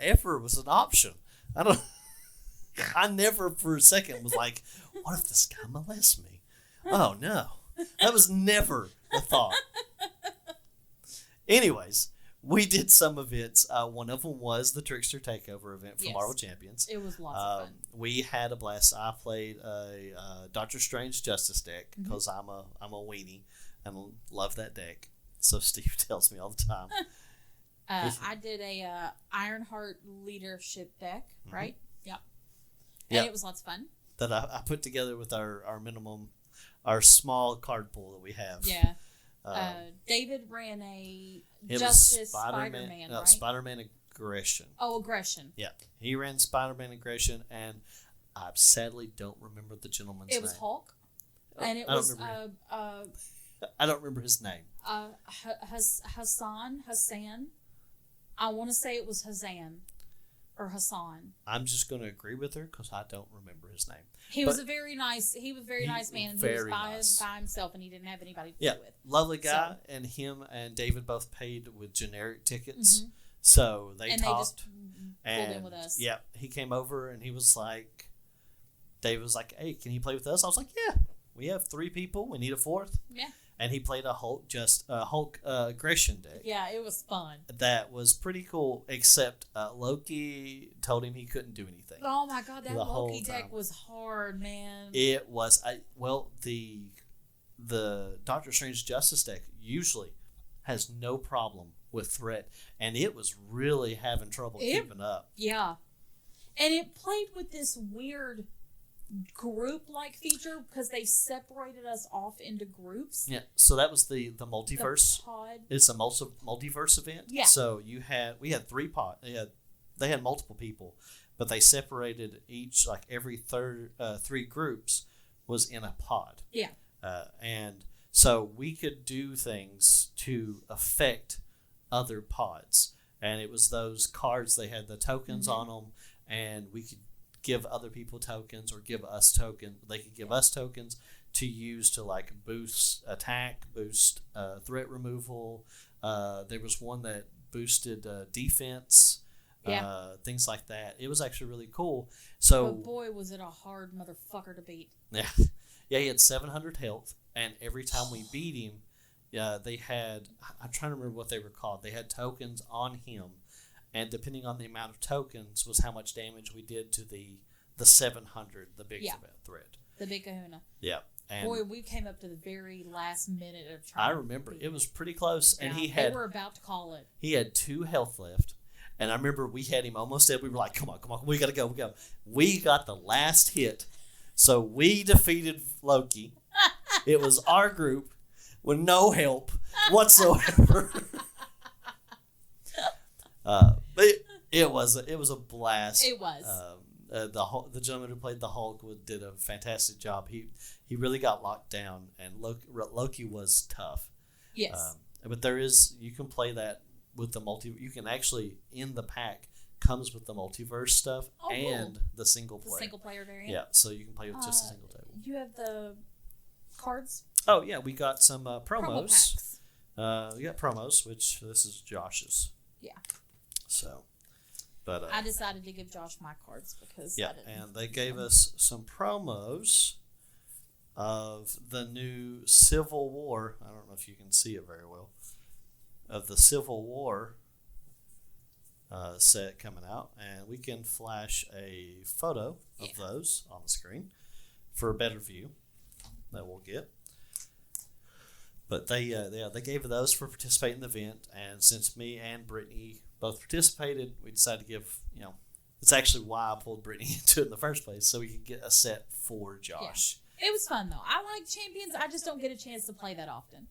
effort was an option. I never for a second was like, what if this guy molests me? Oh no, that was never a thought. Anyways, we did some events. One of them was the Trickster Takeover event for Marvel Champions. It was lots of fun. We had a blast. I played a Doctor Strange Justice deck because I'm a weenie and love that deck. So Steve tells me all the time. I did a Ironheart leadership deck, right? Yep. And it was lots of fun. That I put together with our minimum, our small card pool that we have. Yeah. David ran a Justice Spider-Man, right? Spider-Man Aggression. Oh, Aggression. Yeah. He ran Spider-Man Aggression, and I sadly don't remember the gentleman's name. It was Hulk. And it was... I don't remember his name. Hassan. I want to say it was or Hassan. I'm just going to agree with her because I don't remember his name. He was a very nice man, and he was by himself, and he didn't have anybody to play with. Lovely guy, and him and David both paid with generic tickets, so they talked. They just pulled in with us. Yeah, he came over and he was like, David was like, "Hey, can he play with us?" I was like, "Yeah, we have 3 people. We need a 4th." Yeah. And he played a Hulk aggression deck. Yeah, it was fun. That was pretty cool, except Loki told him he couldn't do anything. Oh my god, that Loki deck was hard, man. It was. The Doctor Strange Justice deck usually has no problem with threat, and it was really having trouble keeping up. Yeah. And it played with this weird group-like feature because they separated us off into groups. Yeah, so that was the multiverse. The pod. It's a multiverse event. Yeah. So we had 3 pods. They had multiple people, but they separated each, like every 3 groups was in a pod. Yeah. And so we could do things to affect other pods, and it was those cards. They had the tokens on them, and we could give other people tokens or give us tokens. They could give us tokens to use to like boost attack, boost threat removal. There was one that boosted defense, things like that. It was actually really cool. So, but boy, was it a hard motherfucker to beat. Yeah, he had 700 health, and every time we beat him, they had, I'm trying to remember what they were called. They had tokens on him. And depending on the amount of tokens was how much damage we did to the 700, the big threat. The big kahuna. Yeah. And boy, we came up to the very last minute of trying. I remember. It was pretty close. Yeah, and they were about to call it. He had 2 health left. And I remember we had him almost dead. We were like, come on. We got to go. We got the last hit. So we defeated Loki. It was our group with no help whatsoever. But it was a blast. It was. The gentleman who played the Hulk did a fantastic job. He really got locked down, and Loki was tough. Yes. But you can play that with the you can actually, in the pack, comes with the multiverse stuff and the single player. The single player variant. Yeah, so you can play with just a single table. You have the cards? Oh yeah, we got some promos. Promo packs. We got promos, which this is Josh's. Yeah. So, but I decided to give Josh my cards because and they gave us some promos of the new Civil War. I don't know if you can see it very well. Of the Civil War set coming out, and we can flash a photo of those on the screen for a better view that we'll get. But they gave those for participating in the event, and since me and Brittany both participated, we decided to give, it's actually why I pulled Brittany into it in the first place, so we could get a set for Josh. Yeah. It was fun, though. I like Champions. I just don't get a chance to play that often.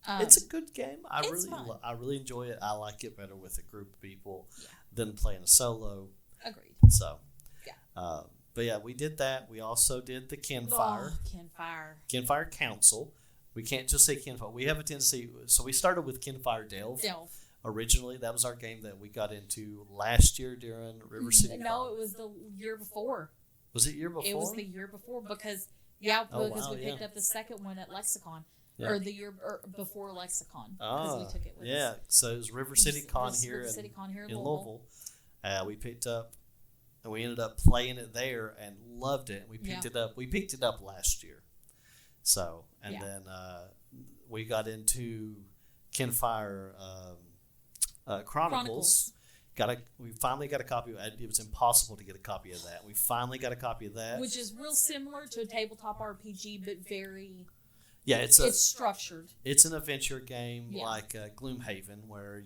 It's a good game. It's fun. I really enjoy it. I like it better with a group of people than playing a solo. Agreed. So, yeah. But yeah, we did that. We also did the Kinfire. Kinfire Council. We can't just say Kinfire. We have a tendency. So we started with Kinfire Delve. Originally, that was our game that we got into last year during River City. No, it was the year before. Was it year before? It was the year before because we picked up the second one at Lexicon. Yeah. Or the year before Lexicon. Because we took it with us. So it was River City Con here in Louisville. We picked up, and we ended up playing it there and loved it. We picked it up. We picked it up last year. So, and then we got into Kinfire Chronicles. We finally got a copy of it. It was impossible to get a copy of that. We finally got a copy of that. Which is real similar to a tabletop RPG, but very... Yeah, it's structured. It's an adventure game like Gloomhaven, where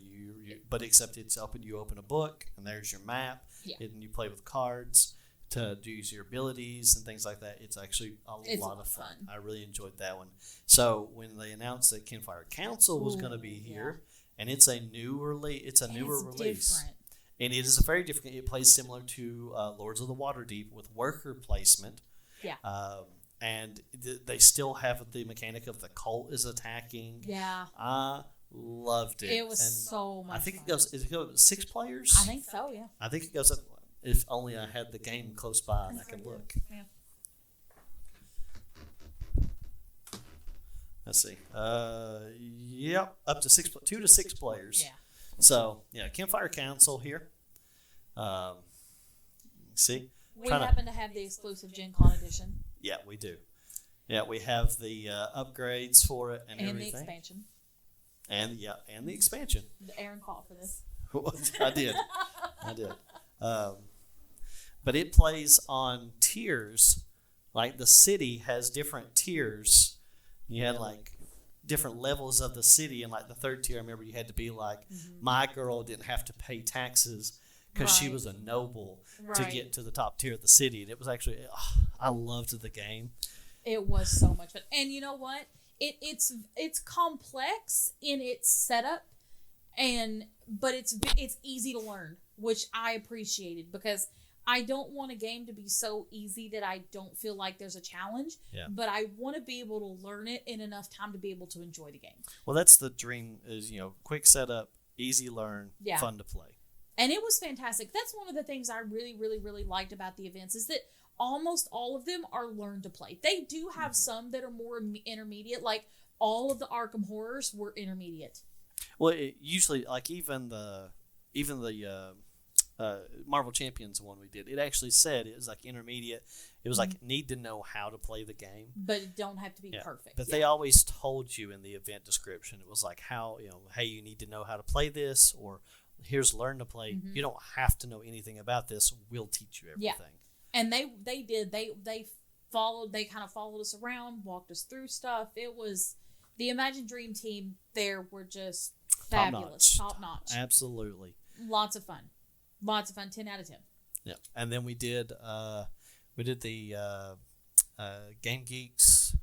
but except it's open. You open a book, and there's your map, and you play with cards to use your abilities and things like that. It's actually a lot of fun. I really enjoyed that one. So when they announced that Kinfire Council was going to be here, and it's a newer release. Different. And it is a very different. It plays similar to Lords of the Waterdeep with worker placement. Yeah. And they still have the mechanic of the cult is attacking. Yeah. I loved it. It was so much I think fun. it goes 6 players? I think so, yeah. I think it goes up, if only I had the game close by and I could look. Yeah. Let's see. Up to 2 to 6 players. Yeah. So, Kinfire Council here. See? We happen to have the exclusive Gen Con edition. Yeah, we do. Yeah, we have the upgrades for it and everything. The expansion. And the expansion. Aaron fought for this. I did. But it plays on tiers. Like the city has different tiers. You had like different levels of the city, and like the third tier, I remember you had to be like, my girl didn't have to pay taxes because she was a noble to get to the top tier of the city. And it was actually, I loved the game. It was so much fun. And you know what? It's complex in its setup, but it's easy to learn, which I appreciated, because I don't want a game to be so easy that I don't feel like there's a challenge. Yeah. But I want to be able to learn it in enough time to be able to enjoy the game. Well, that's the dream, is quick setup, easy learn, fun to play. And it was fantastic. That's one of the things I really, really, really liked about the events, is that almost all of them are learn to play. They do have some that are more intermediate, like all of the Arkham Horrors were intermediate. Well, usually, like even the Marvel Champions one we did, it actually said it was like intermediate. It was like need to know how to play the game, but it don't have to be perfect. But they always told you in the event description, it was like how hey, you need to know how to play this, or here's learn to play. You don't have to know anything about this. We'll teach you everything. Yeah. And they did. They kind of followed us around, walked us through stuff. It was the Imagine Dream team there were just fabulous, top notch. Absolutely. Lots of fun. 10 out of 10. Yeah. And then we did the Game Geeks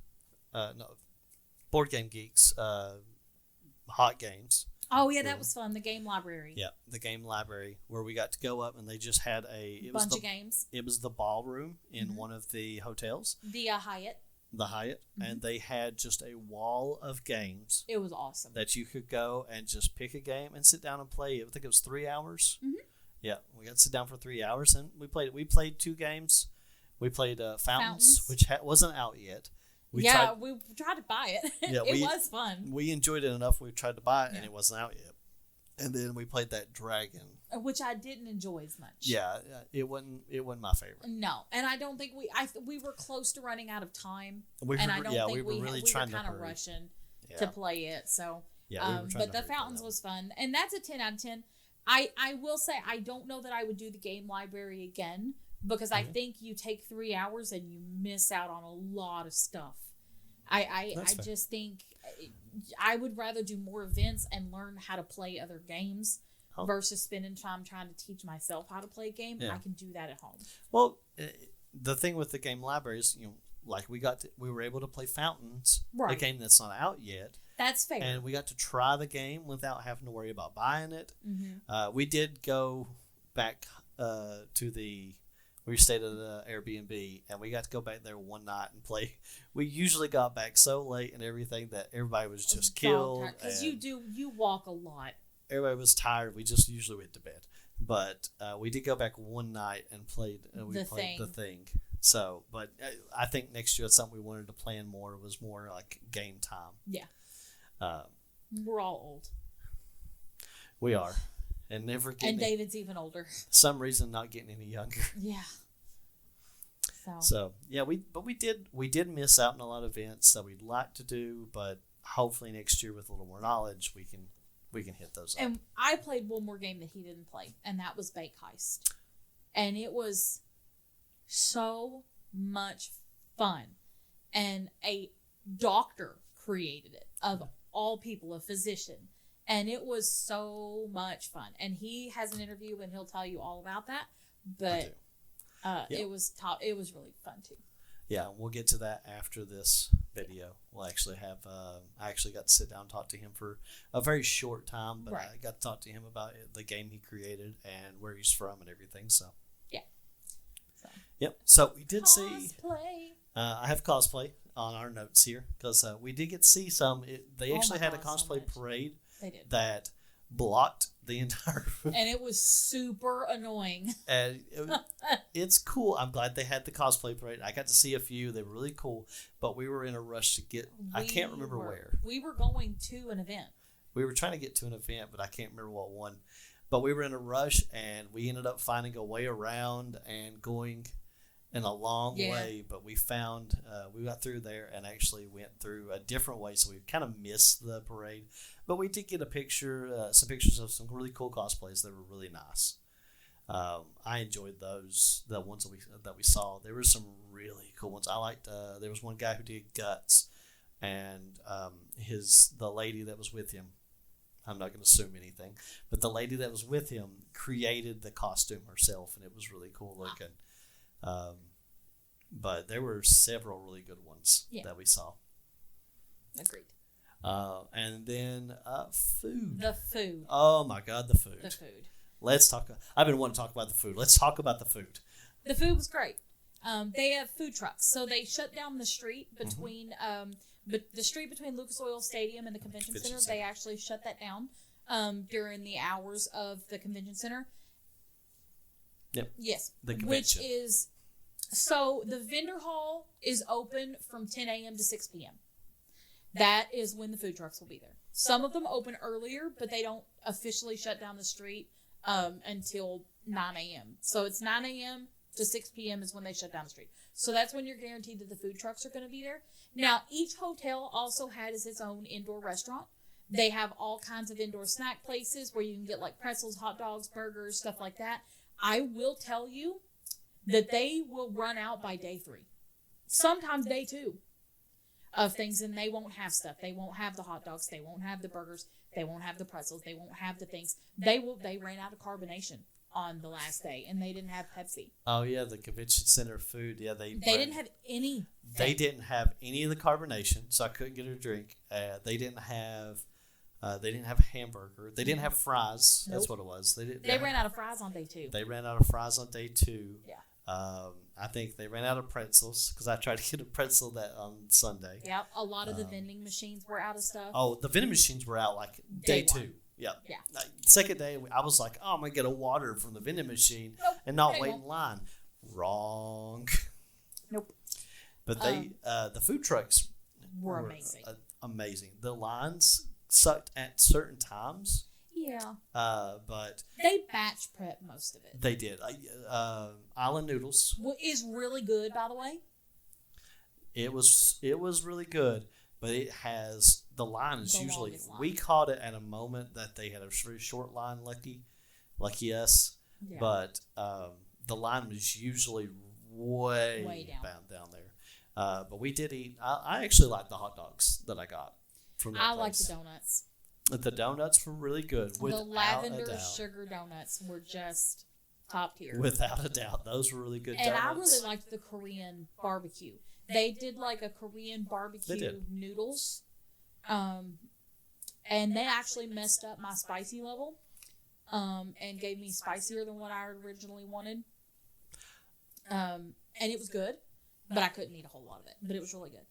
Board Game Geeks Hot Games. Oh, yeah, that was fun. The game library. Yeah, the game library, where we got to go up, and they just had a bunch of games. It was the ballroom in one of the hotels. The Hyatt. The Hyatt. And they had just a wall of games. It was awesome. That you could go and just pick a game and sit down and play. I think it was 3 hours. Yeah, we got to sit down for 3 hours, and we played 2 games. We played Fountains, which wasn't out yet. We tried to buy it. Yeah, it was fun. We enjoyed it enough. We tried to buy it, and it wasn't out yet. And then we played that Dragon, which I didn't enjoy as much. Yeah, it wasn't my favorite. No, and I don't think we were close to running out of time. We were really trying to hurry. Rushing to play it. So but the Fountains was fun, and that's a 10 out of 10. I will say I don't know that I would do the game library again, because I think you take 3 hours and you miss out on a lot of stuff. I just think I would rather do more events and learn how to play other games versus spending time trying to teach myself how to play a game. I can do that at home. Well, the thing with the game library is, like we were able to play Fountains, a game that's not out yet. That's fair. And we got to try the game without having to worry about buying it. Mm-hmm. We did go back we stayed at an Airbnb, and we got to go back there one night and play. We usually got back so late and everything that everybody was just killed. Because you walk a lot. Everybody was tired. We just usually went to bed. But we did go back one night and played the thing. So, but I think next year it's something we wanted to plan more. Was more like game time. Yeah. We're all old. We are. And never getting. And David's even older. Some reason not getting any younger. Yeah. So yeah, we did miss out on a lot of events that we'd like to do, but hopefully next year with a little more knowledge we can hit those up. And I played one more game that he didn't play, and that was Bake Heist. And it was so much fun. And a doctor created it, of all people, a physician. And it was so much fun. And he has an interview and he'll tell you all about that. But it was top. It was really fun too. Yeah, we'll get to that after this video. We'll actually have. I actually got to sit down and talk to him for a very short time, but I got to talk to him about the game he created and where he's from and everything. So yeah. Yep. So we did see. I have cosplay on our notes here because we did get to see some. They actually had a cosplay parade. They did. That blocked the entire and it was super annoying. And it's cool. I'm glad they had the cosplay parade. I got to see a few. They were really cool, but we were in a rush to get. I can't remember where. We were going to an event. We were trying to get to an event, but I can't remember what one. But we were in a rush, and we ended up finding a way around and going in a long way. But we found we got through there and actually went through a different way, so we kind of missed the parade. But we did get some pictures of some really cool cosplays that were really nice. I enjoyed those, the ones that we saw. There were some really cool ones. I liked. There was one guy who did Guts, and the lady that was with him. I'm not going to assume anything, but the lady that was with him created the costume herself, and it was really cool looking. But there were several really good ones that we saw. Agreed. And then food. The food. Oh my God, the food. The food. Let's talk. I've been wanting to talk about the food. Let's talk about the food. The food was great. They have food trucks, so they shut down the street between the street between Lucas Oil Stadium and the Convention Center. They actually shut that down during the hours of the Convention Center. Yep. Yes. The convention. Which is so the vendor hall is open from 10 a.m. to 6 p.m. That is when the food trucks will be there. Some of them open earlier, but they don't officially shut down the street until 9 a.m. So it's 9 a.m. to 6 p.m. is when they shut down the street. So that's when you're guaranteed that the food trucks are going to be there. Now, each hotel also has its own indoor restaurant. They have all kinds of indoor snack places where you can get like pretzels, hot dogs, burgers, stuff like that. I will tell you that they will run out by day 3. Sometimes day 2. Of things, and they won't have stuff. They won't have the hot dogs. They won't have the burgers. They won't have the pretzels. They won't have the things. They ran out of carbonation on the last day, and they didn't have Pepsi. Oh yeah, the convention center food. Yeah, they didn't have any. They didn't have any of the carbonation, so I couldn't get a drink. They didn't have hamburger. They didn't have fries. Nope. That's what it was. They ran out of fries on day 2. They ran out of fries on day 2. Yeah. I think they ran out of pretzels because I tried to get a pretzel on Sunday. Yeah, a lot of the vending machines were out of stuff. Oh, the vending machines were out like day 2. Yeah. Second day, I was like, oh, I'm going to get a water from the vending machine and not wait in line. Wrong. Nope. But the food trucks were amazing. Amazing. The lines sucked at certain times. Yeah. But they batch prep most of it. They did. Island noodles is really good, by the way. It was really good, but it has the line is usually line. We caught it at a moment that they had a very short line, lucky us. Yeah. But the line was usually way down there. But we did eat. I actually liked the hot dogs that I got from that place. Like the donuts. The donuts were really good. The lavender sugar donuts were just top tier. Without a doubt. Those were really good donuts. And I really liked the Korean barbecue. They did like a Korean barbecue noodles. And they actually messed up my spicy level, and gave me spicier than what I originally wanted. And it was good, but I couldn't eat a whole lot of it, but it was really good.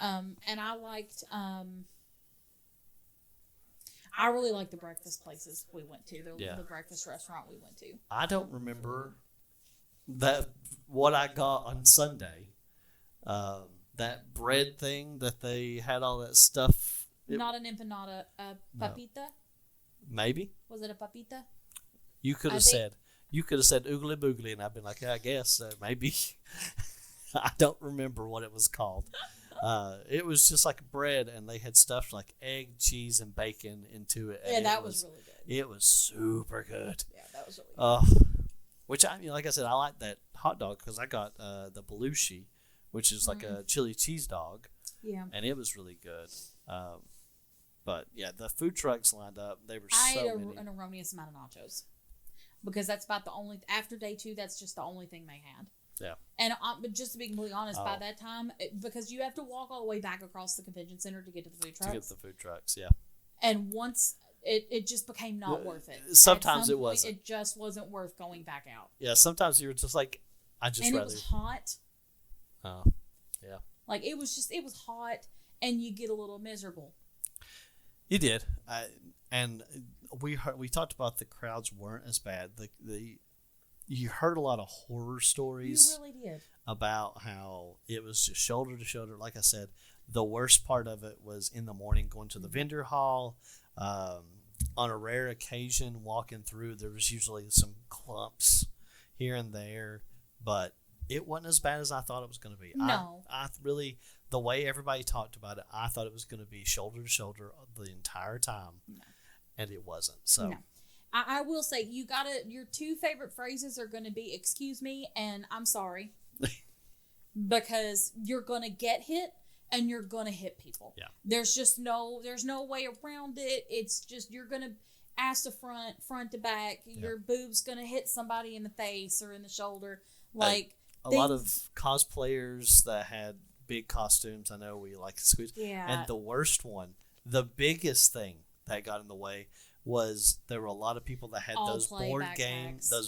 And I liked, I really liked the breakfast places we went to, the breakfast restaurant we went to. I don't remember what I got on Sunday. That bread thing that they had all that stuff. Not an empanada, a papita? No. Maybe. Was it a papita? You could have said oogly boogly, and I've been like, yeah, I guess maybe. I don't remember what it was called. It was just like bread, and they had stuffed like egg, cheese, and bacon into it. Yeah, that was really good. It was super good. Yeah, that was really good. Which like I said, I like that hot dog because I got the belushi, which is like a chili cheese dog. Yeah, and it was really good. But yeah, the food trucks lined up. They were I so ate many. An erroneous amount of nachos because that's about the only after day 2. That's just the only thing they had. Yeah. And but just to be completely honest, by that time, because you have to walk all the way back across the convention center to get to the food trucks. To get to the food trucks, yeah. And once it just became not worth it. Sometimes it wasn't. It just wasn't worth going back out. Yeah, sometimes you were just like, it was hot. Oh, yeah. Like it was hot, and you get a little miserable. You did, and we talked about the crowds weren't as bad. You heard a lot of horror stories. You really did. About how it was just shoulder to shoulder. Like I said, the worst part of it was in the morning going to the vendor hall. On a rare occasion, walking through, there was usually some clumps here and there, but it wasn't as bad as I thought it was going to be. No. I really, the way everybody talked about it, I thought it was going to be shoulder to shoulder the entire time, and it wasn't. So. No. I will say your 2 favorite phrases are going to be "excuse me" and "I'm sorry," because you're going to get hit and you're going to hit people. Yeah. There's no way around it. It's just you're going to ass to front to back. Yeah. Your boob's going to hit somebody in the face or in the shoulder. Like a lot of cosplayers that had big costumes. I know we like to squeeze. Yeah. And the worst one, the biggest thing that got in the way was there were a lot of people that had those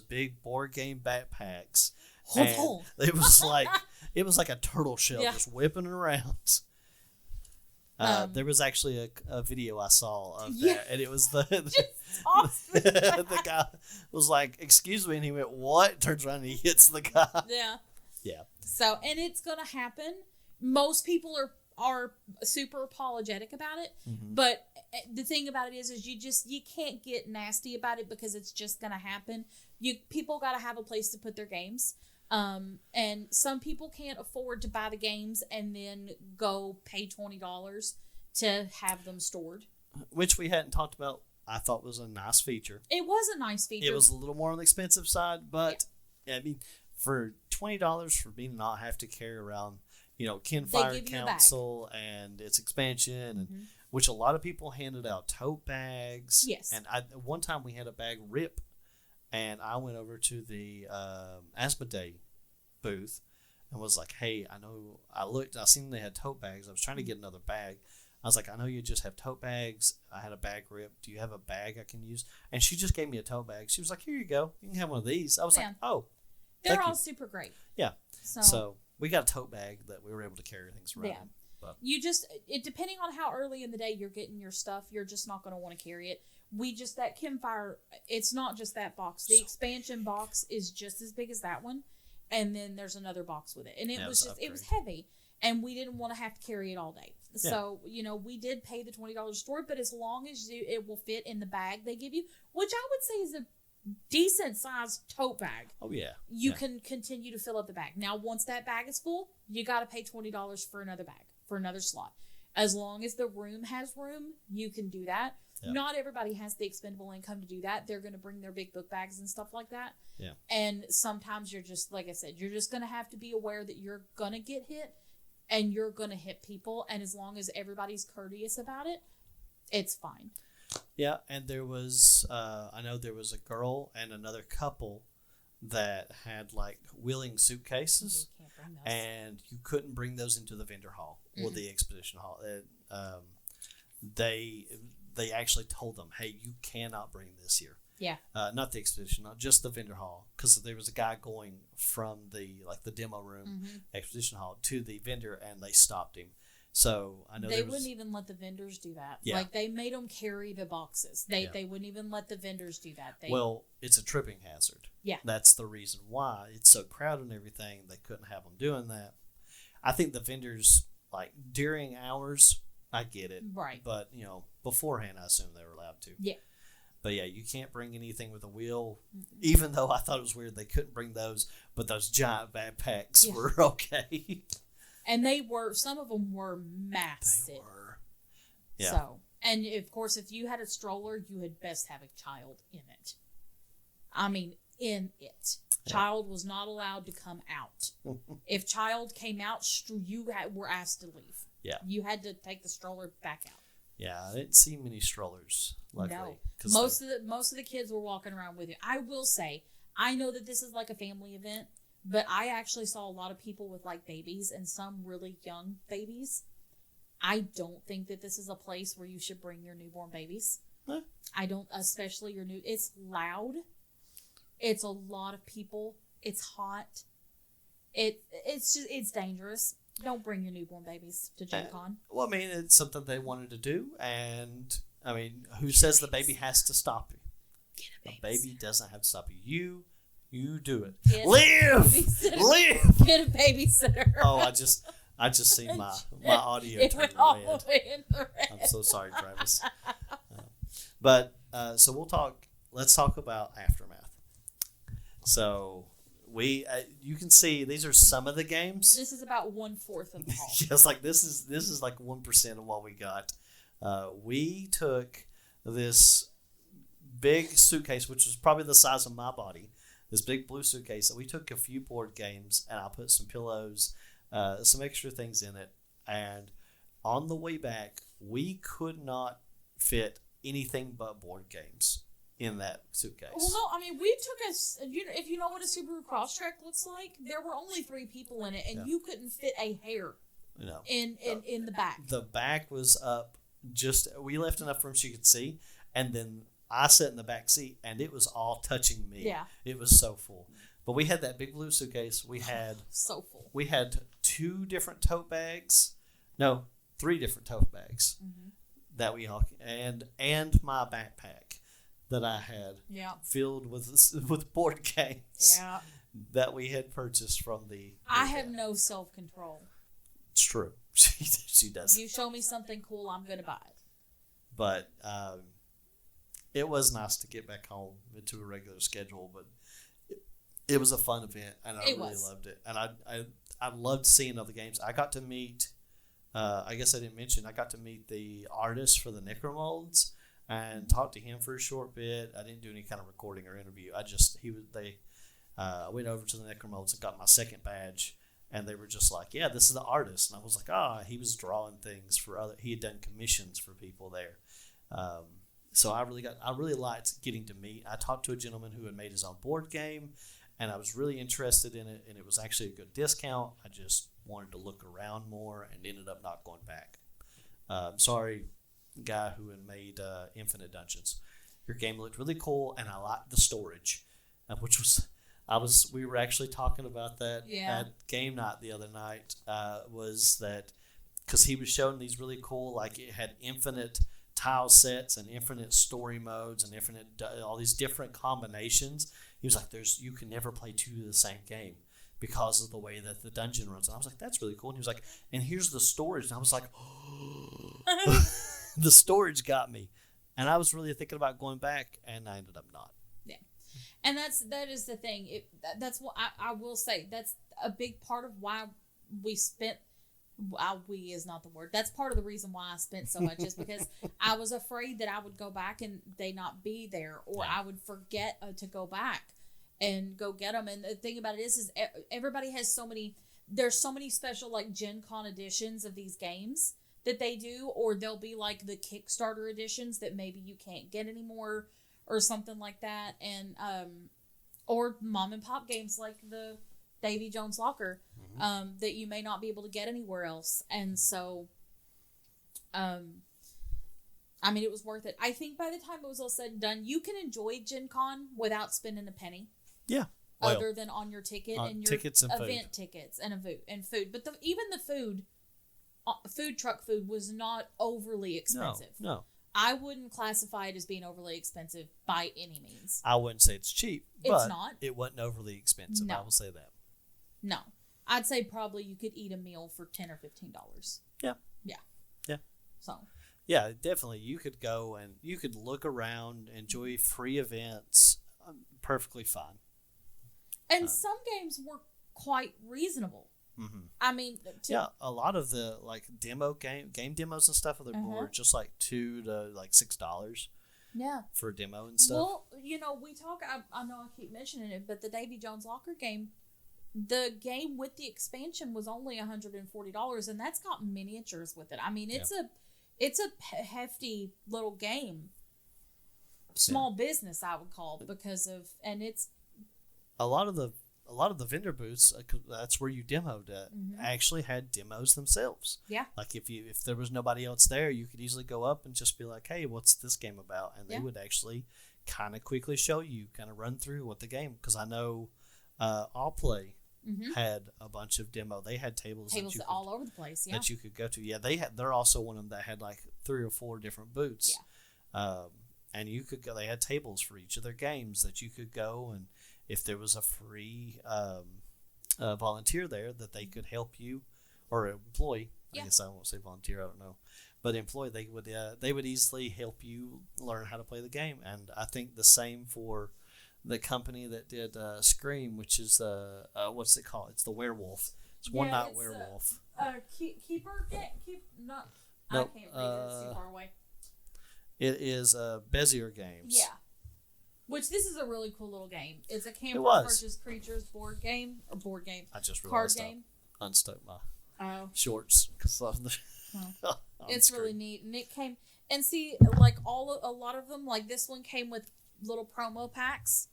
big board game backpacks. And it was like a turtle shell just whipping around. There was actually a video I saw of that, and it was the guy was like, "Excuse me," and he went, "What?" Turns around and he hits the guy. Yeah. Yeah. So, and it's gonna happen. Most people are super apologetic about it, but the thing about it is you can't get nasty about it because it's just gonna happen. People got to have a place to put their games. And some people can't afford to buy the games and then go pay $20 to have them stored. Which we hadn't talked about. I thought was a nice feature. It was a nice feature. It was a little more on the expensive side, but I mean, for $20 for me to not have to carry around, Kincaid Council and its expansion, and which a lot of people handed out tote bags. Yes. And one time we had a bag rip. And I went over to the Asmodee booth and was like, "Hey, I seen they had tote bags. I was trying to get another bag. I was like, I know you just have tote bags. I had a bag rip. Do you have a bag I can use?" And she just gave me a tote bag. She was like, "Here you go. You can have one of these." I was like, "Oh, they're all super great." Yeah. So we got a tote bag that we were able to carry things around. Yeah. But Depending on how early in the day you're getting your stuff, you're just not going to want to carry it. That Campfire, it's not just that box. The expansion box is just as big as that one. And then there's another box with it. And it was heavy. And we didn't want to have to carry it all day. Yeah. So, we did pay the $20 store, but as long as it will fit in the bag they give you, which I would say is a decent sized tote bag. Oh, yeah. You can continue to fill up the bag. Now, once that bag is full, you got to pay $20 for another bag, for another slot. As long as the room has room, you can do that. Yep. Not everybody has the expendable income to do that. They're going to bring their big book bags and stuff like that. Yeah. And sometimes you're just, like I said, you're just going to have to be aware that you're going to get hit and you're going to hit people. And as long as everybody's courteous about it, it's fine. Yeah. And there was, I know there was a girl and another couple that had like wheeling suitcases. You can't bring those. And you couldn't bring those into the vendor hall or the exposition hall. they actually told them, hey, you cannot bring this here. Yeah. Not the exposition, not just the vendor hall, because there was a guy going from the demo room, exposition hall, to the vendor, and they stopped him. So I know they wouldn't even let the vendors do that. Yeah. Like they made them carry the boxes. They wouldn't even let the vendors do that. Well, it's a tripping hazard. Yeah. That's the reason why it's so crowded and everything. They couldn't have them doing that. I think the vendors, like during hours, I get it. Right. But, beforehand, I assume they were allowed to. Yeah. But yeah, you can't bring anything with a wheel, even though I thought it was weird they couldn't bring those, but those giant backpacks were okay. And some of them were massive. They were. Yeah. So, and of course, if you had a stroller, you had best have a child in it. I mean, in it. Child was not allowed to come out. If child came out, you were asked to leave. Yeah. You had to take the stroller back out. Yeah, I didn't see many strollers, luckily. No. Most of the kids were walking around with you. I will say, I know that this is like a family event, but I actually saw a lot of people with like babies and some really young babies. I don't think that this is a place where you should bring your newborn babies. Huh? I don't, especially it's loud. It's a lot of people. It's hot. It's dangerous. Don't bring your newborn babies to Gen Con. Well, I mean, it's something they wanted to do, and I mean, who says the baby has to stop you? The baby doesn't have to stop you. You do it. Live! Get a babysitter. Oh, I just seen my audio turn red. I'm so sorry, Travis. But so let's talk about Aftermath. So you can see these are some of the games. This is about 1/4 of the haul. Yes, like this is like 1% of what we got. We took this big suitcase, which was probably the size of my body, this big blue suitcase, and we took a few board games, and I put some pillows, some extra things in it, and on the way back, we could not fit anything but board games in that suitcase. Well, no, I mean, we took if you know what a Subaru Crosstrek looks like, there were only 3 people in it, and you couldn't fit a hair in the back. The back was up, we left enough room so you could see, and then I sat in the back seat, and it was all touching me. Yeah. It was so full. But we had that big blue suitcase. We had so full. We had 2 different tote bags. No, 3 different tote bags that we all and my backpack that I had filled with board games that we had purchased from the. I have no self-control. It's true. She does. You show me something cool, I'm gonna buy it. But it was nice to get back home into a regular schedule, but it was a fun event, and I really loved it. And I loved seeing other games. I got to meet, I guess I didn't mention, I got to meet the artist for the Necromolds and talk to him for a short bit. I didn't do any kind of recording or interview. I went over to the Necromolds and got my second badge, and they were just like, yeah, this is the artist. And I was like, he was drawing things he had done commissions for people there. So I really liked getting to meet. I talked to a gentleman who had made his own board game, and I was really interested in it, and it was actually a good discount. I just wanted to look around more and ended up not going back. Sorry, guy who had made Infinite Dungeons. Your game looked really cool, and I liked the storage, which was we were actually talking about that at game night the other night. Was that because he was showing these really cool, like it had infinite tile sets and infinite story modes and infinite all these different combinations. He was like, you can never play 2 of the same game because of the way that the dungeon runs. And I was like, that's really cool. And he was like, and here's the storage. And I was like, oh. The storage got me. And I was really thinking about going back, and I ended up not. Yeah. And that is the thing. That's what I will say. That's a big part of why we spent. We is not the word. That's part of the reason why I spent so much is because I was afraid that I would go back and they not be there, or I would forget to go back and go get them. And the thing about it is everybody has there's so many special like Gen Con editions of these games that they do, or they'll be like the Kickstarter editions that maybe you can't get anymore or something like that. And or mom and pop games like the Davy Jones Locker that you may not be able to get anywhere else. And so I mean, it was worth it. I think by the time it was all said and done, you can enjoy Gen Con without spending a penny. Yeah. Well, other than on your ticket and your tickets and event food. tickets and food. But even the food truck food was not overly expensive. No. I wouldn't classify it as being overly expensive by any means. I wouldn't say it's cheap, but it's not. It wasn't overly expensive. No. I will say that. No. I'd say probably you could eat a meal for $10 or $15. Yeah. Yeah. Yeah. So. Yeah, definitely. You could go and you could look around, enjoy free events, perfectly fine. And some games were quite reasonable. Mm-hmm. I mean, a lot of the like demo game demos and stuff were just like $2 to like $6. Yeah. For a demo and stuff. Well, we talk. I know I keep mentioning it, but the Davy Jones Locker game, the game with the expansion was only $140, and that's got miniatures with it. I mean, it's a hefty little game. Small business, I would call, and it's a lot of the vendor booths. That's where you demoed it. Actually had demos themselves. Yeah. Like if there was nobody else there, you could easily go up and just be like, "Hey, what's this game about?" And they would actually kind of quickly show you, kind of run through what the game. Because I know, All Play had a bunch of demo. They had tables all over the place. Yeah. That you could go to. Yeah, they're also one of them that had like 3 or 4 different booths. Yeah. And you could go. They had tables for each of their games that you could go, and if there was a free volunteer there that they could help you, or employee. I guess I won't say volunteer. I don't know, but employee. They would easily help you learn how to play the game. And I think the same for the company that did Scream, which is what's it called? It's the werewolf. It's One Night Werewolf. Keeper. Not. Nope, I can't read it. It's too far away. It is Bezier Games. Yeah. Which this is a really cool little game. It's a Camper versus Creatures board game. I just realized card game. I unstuck my shorts because it's really neat, and it came and see like a lot of them. Like this one came with little promo packs.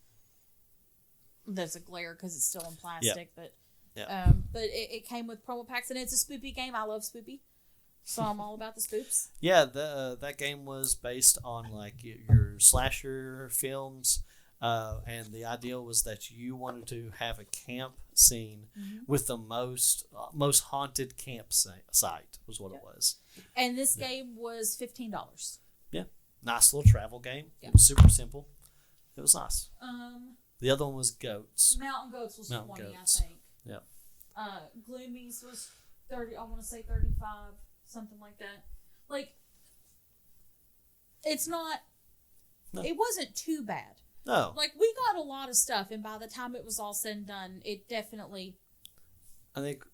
There's a glare because it's still in plastic, but it came with promo packs, and it's a spoopy game. I love spoopy. So I'm all about the spoops. Yeah, that game was based on like your slasher films, and the idea was that you wanted to have a camp scene with the most haunted campsite was what it was. And this game was $15. Yeah, nice little travel game. Yeah. It was super simple. It was nice. The other one was Goats. Mountain Goats was 20, I think. Yeah. Gloomies was 30. I want to say 35. Something like that. Like, it's not... No. It wasn't too bad. No. Like, we got a lot of stuff, and by the time it was all said and done, it definitely... I think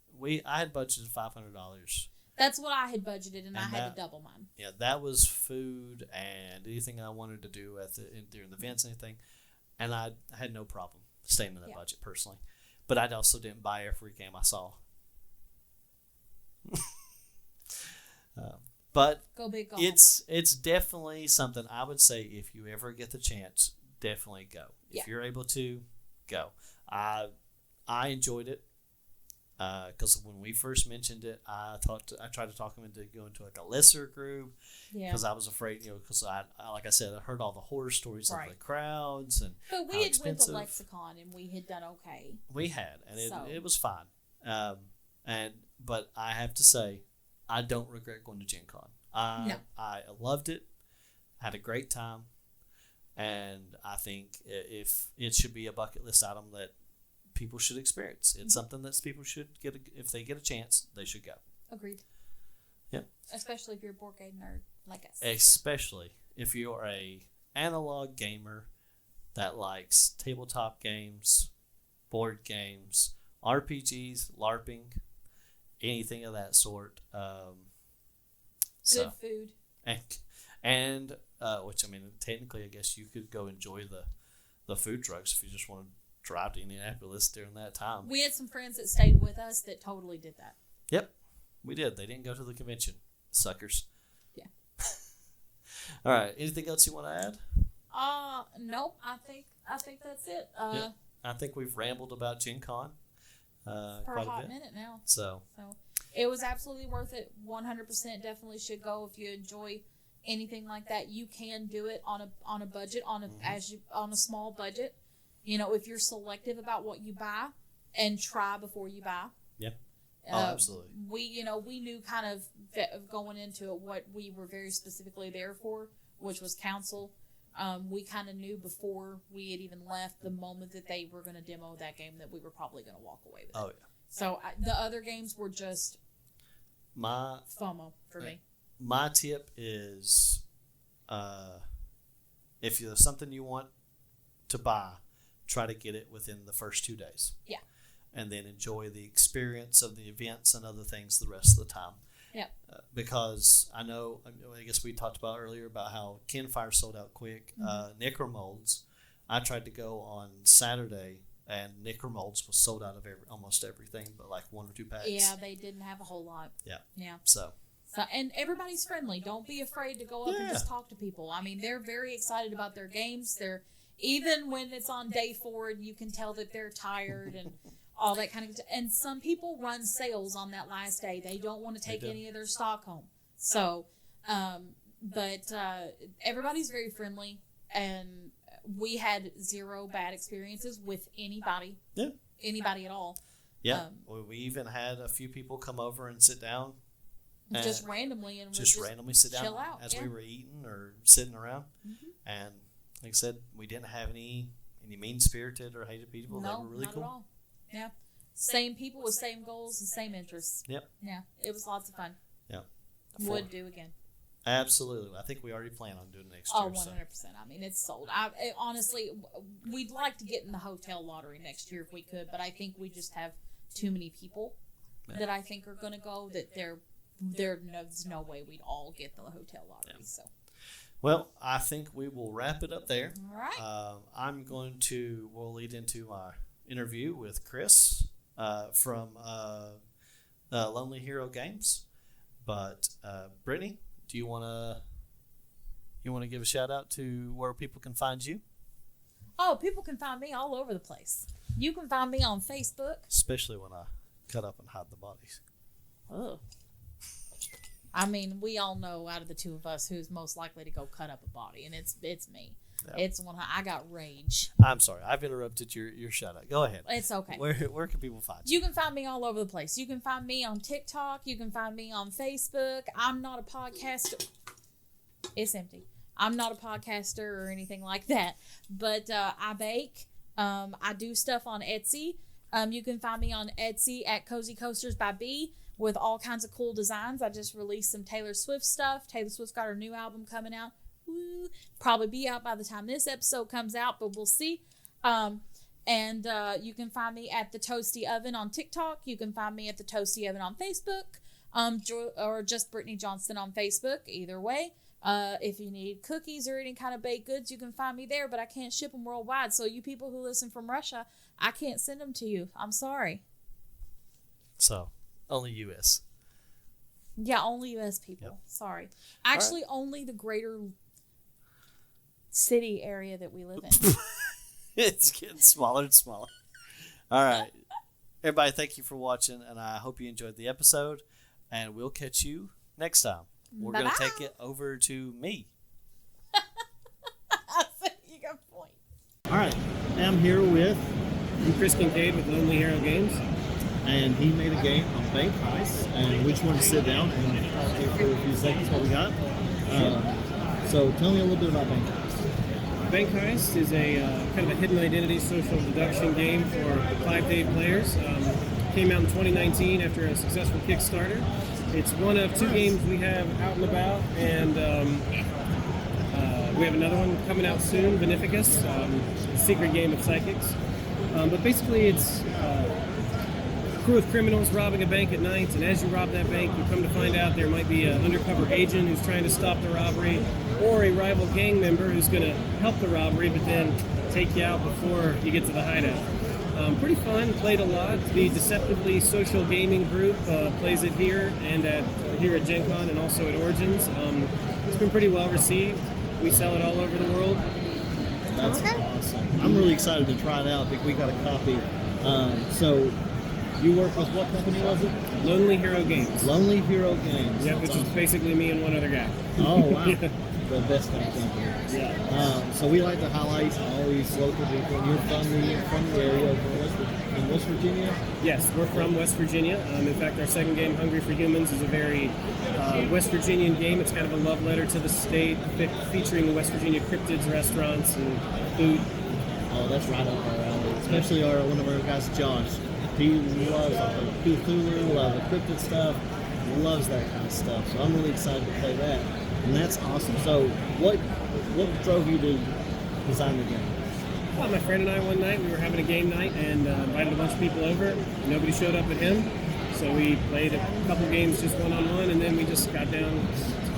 I had budgeted $500. That's what I had budgeted, and I had to double mine. Yeah, that was food and anything I wanted to do during the events and anything. And I had no problem staying in that budget, personally. But I also didn't buy every game I saw. But go big, go it's definitely something I would say if you ever get the chance, definitely go. If you're able to, go. I enjoyed it because when we first mentioned it, I tried to talk him into going to like a lesser group because I was afraid, because I like I said, I heard all the horror stories of the crowds and but we had went to Lexicon and we had done okay. We had, and it was fine. But I have to say, I don't regret going to Gen Con. I loved it, had a great time, and I think if it should be a bucket list item that people should experience. It's something that people should get. If they get a chance, they should go. Agreed. Yeah. Especially if you're a board game nerd like us. Especially if you're a analog gamer that likes tabletop games, board games, RPGs, LARPing, anything of that sort. Good food. And which, I mean, technically, I guess you could go enjoy the food trucks if you just want to drive to Indianapolis during that time. We had some friends that stayed with us that totally did that. Yep, we did. They didn't go to the convention. Suckers. Yeah. All right. Anything else you want to add? Nope. I think that's it. I think we've rambled about Gen Con. For a hot minute now. So it was absolutely worth it. 100% definitely should go if you enjoy anything like that, you can do it on a budget, on a small budget. You know, if you're selective about what you buy and try before you buy. Yeah. Absolutely. We knew kind of going into it what we were very specifically there for, which was counsel. We kind of knew before we had even left, the moment that they were going to demo that game, that we were probably going to walk away with it. Oh, yeah. So the other games were just FOMO for me. My tip is, if there's something you want to buy, try to get it within the first 2 days. Yeah. And then enjoy the experience of the events and other things the rest of the time. Yeah. Because I guess we talked about earlier about how Kinfire sold out quick. Necromolds, I tried to go on Saturday, and Necromolds was sold out of almost everything but like 1 or 2 packs. Yeah, they didn't have a whole lot. Yeah. Yeah. So, and everybody's friendly. Don't be afraid to go up and just talk to people. I mean, they're very excited about their games. Even when it's on day 4, you can tell that they're tired and all that kind of stuff. And some people run sales on that last day. They don't want to take any of their stock home. So, but everybody's very friendly, and we had 0 bad experiences with anybody. Yeah. Anybody at all. Yeah. We even had a few people come over and sit down. Just randomly. And just randomly sit down out, as we were eating or sitting around. Mm-hmm. And like I said, we didn't have any mean-spirited or hated people. No, they were really not cool. At all. Yeah. Same people with same goals and same interests. Yep. Yeah. It was lots of fun. Yeah. Would do again. Absolutely. I think we already plan on doing next year. Oh, 100%. So. I mean, it's sold. Honestly, we'd like to get in the hotel lottery next year if we could, but I think we just have too many people that I think are going to go that there's no way we'd all get the hotel lottery. Yeah. So. Well, I think we will wrap it up there. All right. We'll lead into our interview with Chris from Lonely Hero Games. But Brittany, do you want to give a shout out to where people can find you? Oh, people can find me all over the place. You can find me on Facebook. Especially when I cut up and hide the bodies. Oh. I mean, we all know out of the two of us who's most likely to go cut up a body, and it's me. Yep. It's when I got rage. I'm sorry, I've interrupted your shout out. Go ahead. It's okay. Where can people find you? You can find me all over the place. You can find me on TikTok. You can find me on Facebook. I'm not a podcaster. It's empty. I'm not a podcaster or anything like that, but I bake. I do stuff on Etsy. You can find me on Etsy at Cozy Coasters by B with all kinds of cool designs. I just released some Taylor Swift stuff. Taylor Swift's got her new album coming out. Woo. Probably be out by the time this episode comes out, but we'll see. And you can find me at The Toasty Oven on TikTok. You can find me at The Toasty Oven on Facebook, or just Brittany Johnston on Facebook. Either way. If you need cookies or any kind of baked goods, you can find me there, but I can't ship them worldwide. So you people who listen from Russia, I can't send them to you. I'm sorry. So, only U.S. Yeah, only U.S. people. Yep. Sorry. Actually, only the greater city area that we live in. It's getting smaller and smaller. All right. Everybody, thank you for watching, and I hope you enjoyed the episode, and we'll catch you next time. We're going to take it over to me. You got a point. All right. I'm here with Chris Kincaid with Lonely Hero Games. And he made a game on Bank Heist. And we just want to sit down and talk to you for a few seconds what we got. So tell me a little bit about Bank Heist. Bank Heist is a kind of a hidden identity social deduction game for 5-day players. Came out in 2019 after a successful Kickstarter. It's one of 2 games we have out and about, and we have another one coming out soon, Beneficus, a secret game of psychics. But basically it's a crew of criminals robbing a bank at night, and as you rob that bank, you come to find out there might be an undercover agent who's trying to stop the robbery, or a rival gang member who's going to help the robbery, but then take you out before you get to the hideout. Pretty fun, played a lot. The Deceptively Social Gaming Group plays it here and here at Gen Con and also at Origins. It's been pretty well received. We sell it all over the world. That's awesome. I'm really excited to try it out. I think we got a copy. So you work with what company was it? Lonely Hero Games. Lonely Hero Games. Yeah, which is basically me and one other guy. Oh, wow. The best thing company. Yeah. So we like to highlight all these local people. You're from the area in West Virginia? Yes, we're from West Virginia. In fact, our second game, Hungry for Humans, is a very West Virginian game. It's kind of a love letter to the state, featuring West Virginia cryptids, restaurants, and food. Oh, that's right up our alley. Especially one of our guys, Josh. He loves Cthulhu, loves the cryptid stuff, loves that kind of stuff. So I'm really excited to play that. And that's awesome. So what drove you to design the game? Well, my friend and I one night, we were having a game night and invited a bunch of people over. Nobody showed up but him. So we played a couple games just one-on-one, and then we just got down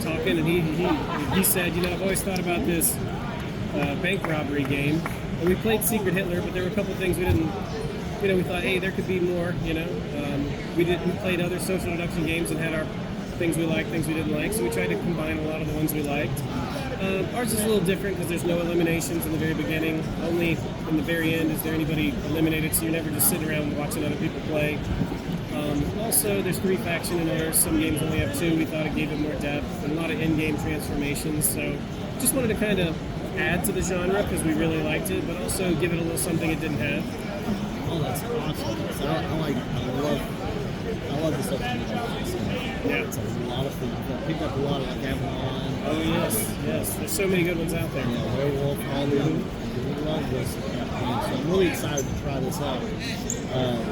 talking, and he said, I've always thought about this bank robbery game. And we played Secret Hitler, but there were a couple things we didn't, we thought, hey, there could be more, We played other social deduction games and had our things we liked, things we didn't like, so we tried to combine a lot of the ones we liked. Ours is a little different because there's no eliminations in the very beginning. Only in the very end is there anybody eliminated, so you're never just sitting around watching other people play. Also, there's 3 faction in ours. Some games only have 2. We thought it gave it more depth and a lot of in-game transformations. So just wanted to kind of add to the genre because we really liked it, but also give it a little something it didn't have. Oh, that's awesome. So I love the stuff you do. Yeah. It's a lot of fun. I picked up a lot of like Avalon. Oh, yes. There's so many good ones out there. Yeah, Werewolf, all the we love this campaign. So I'm really excited to try this out.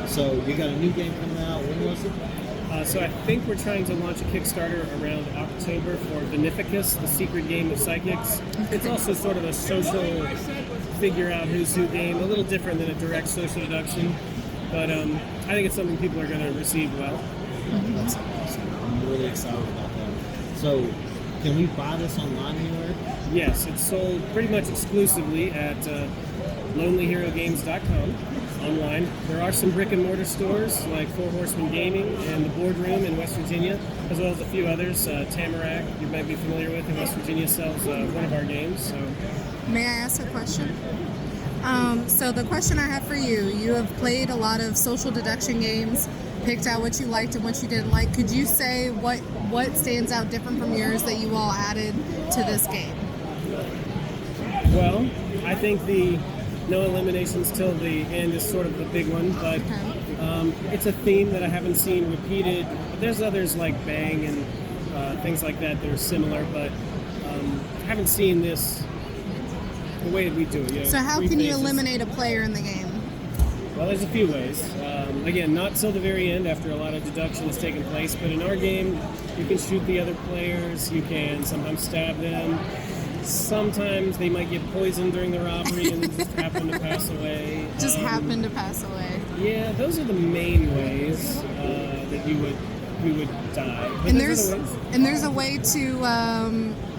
So you got a new game coming out. When was it? So I think we're trying to launch a Kickstarter around October for Beneficus, the secret game of psychics. It's also sort of a social figure out who's who game, a little different than a direct social deduction. But I think it's something people are going to receive well. That's awesome. I'm really excited about that. So, can we buy this online anywhere? Yes, it's sold pretty much exclusively at lonelyherogames.com online. There are some brick and mortar stores like Four Horsemen Gaming and the Boardroom in West Virginia, as well as a few others. Tamarack, you might be familiar with in West Virginia, sells one of our games. So, may I ask a question? So the question I have for you, you have played a lot of social deduction games, picked out what you liked and what you didn't like. Could you say what stands out different from yours that you all added to this game? Well, I think the no eliminations till the end is sort of the big one, but it's a theme that I haven't seen repeated. There's others like Bang and things like that that are similar, but I haven't seen this the way we do it. So how can you phases. eliminate a player in the game? Well, there's a few ways. Again, not till the very end after a lot of deduction has taken place, but in our game, you can shoot the other players, you can sometimes stab them, sometimes they might get poisoned during the robbery and then just happen to pass away. Happen to pass away. Yeah, those are the main ways that we would die. But And there's a way to,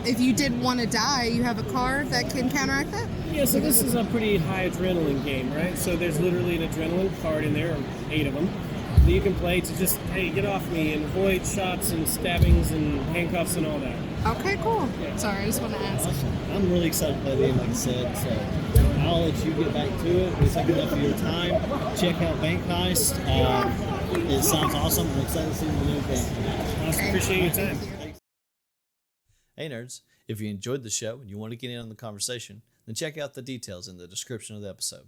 if you did want to die, you have a card that can counteract that? Yeah, so this is a pretty high adrenaline game, right? So there's literally an adrenaline card in there, or 8 of them, that you can play to just, hey, get off me, and avoid shots and stabbings and handcuffs and all that. Okay, cool. Yeah. Sorry, I just want to ask. Awesome. I'm really excited to play the game, like I said. So I'll let you get back to it. We took enough of your time. Check out Bank Heist. It sounds awesome. I'm excited to see the new game. Awesome. Okay. Appreciate your time. Hey nerds, if you enjoyed the show and you want to get in on the conversation, then check out the details in the description of the episode.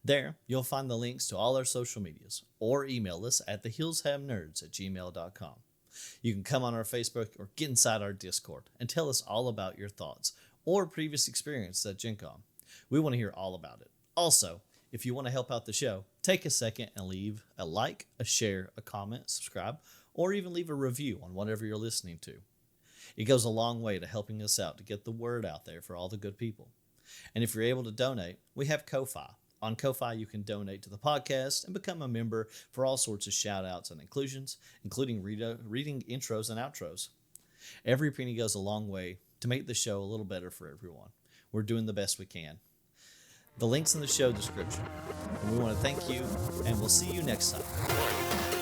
There, you'll find the links to all our social medias, or email us at thehillshavenerds@gmail.com. You can come on our Facebook or get inside our Discord and tell us all about your thoughts or previous experience at Gen Con. We want to hear all about it. Also, if you want to help out the show, take a second and leave a like, a share, a comment, subscribe, or even leave a review on whatever you're listening to. It goes a long way to helping us out to get the word out there for all the good people. And if you're able to donate, we have Ko-Fi. On Ko-Fi, you can donate to the podcast and become a member for all sorts of shout-outs and inclusions, including reading intros and outros. Every penny goes a long way to make the show a little better for everyone. We're doing the best we can. The link's in the show description. And we want to thank you, and we'll see you next time.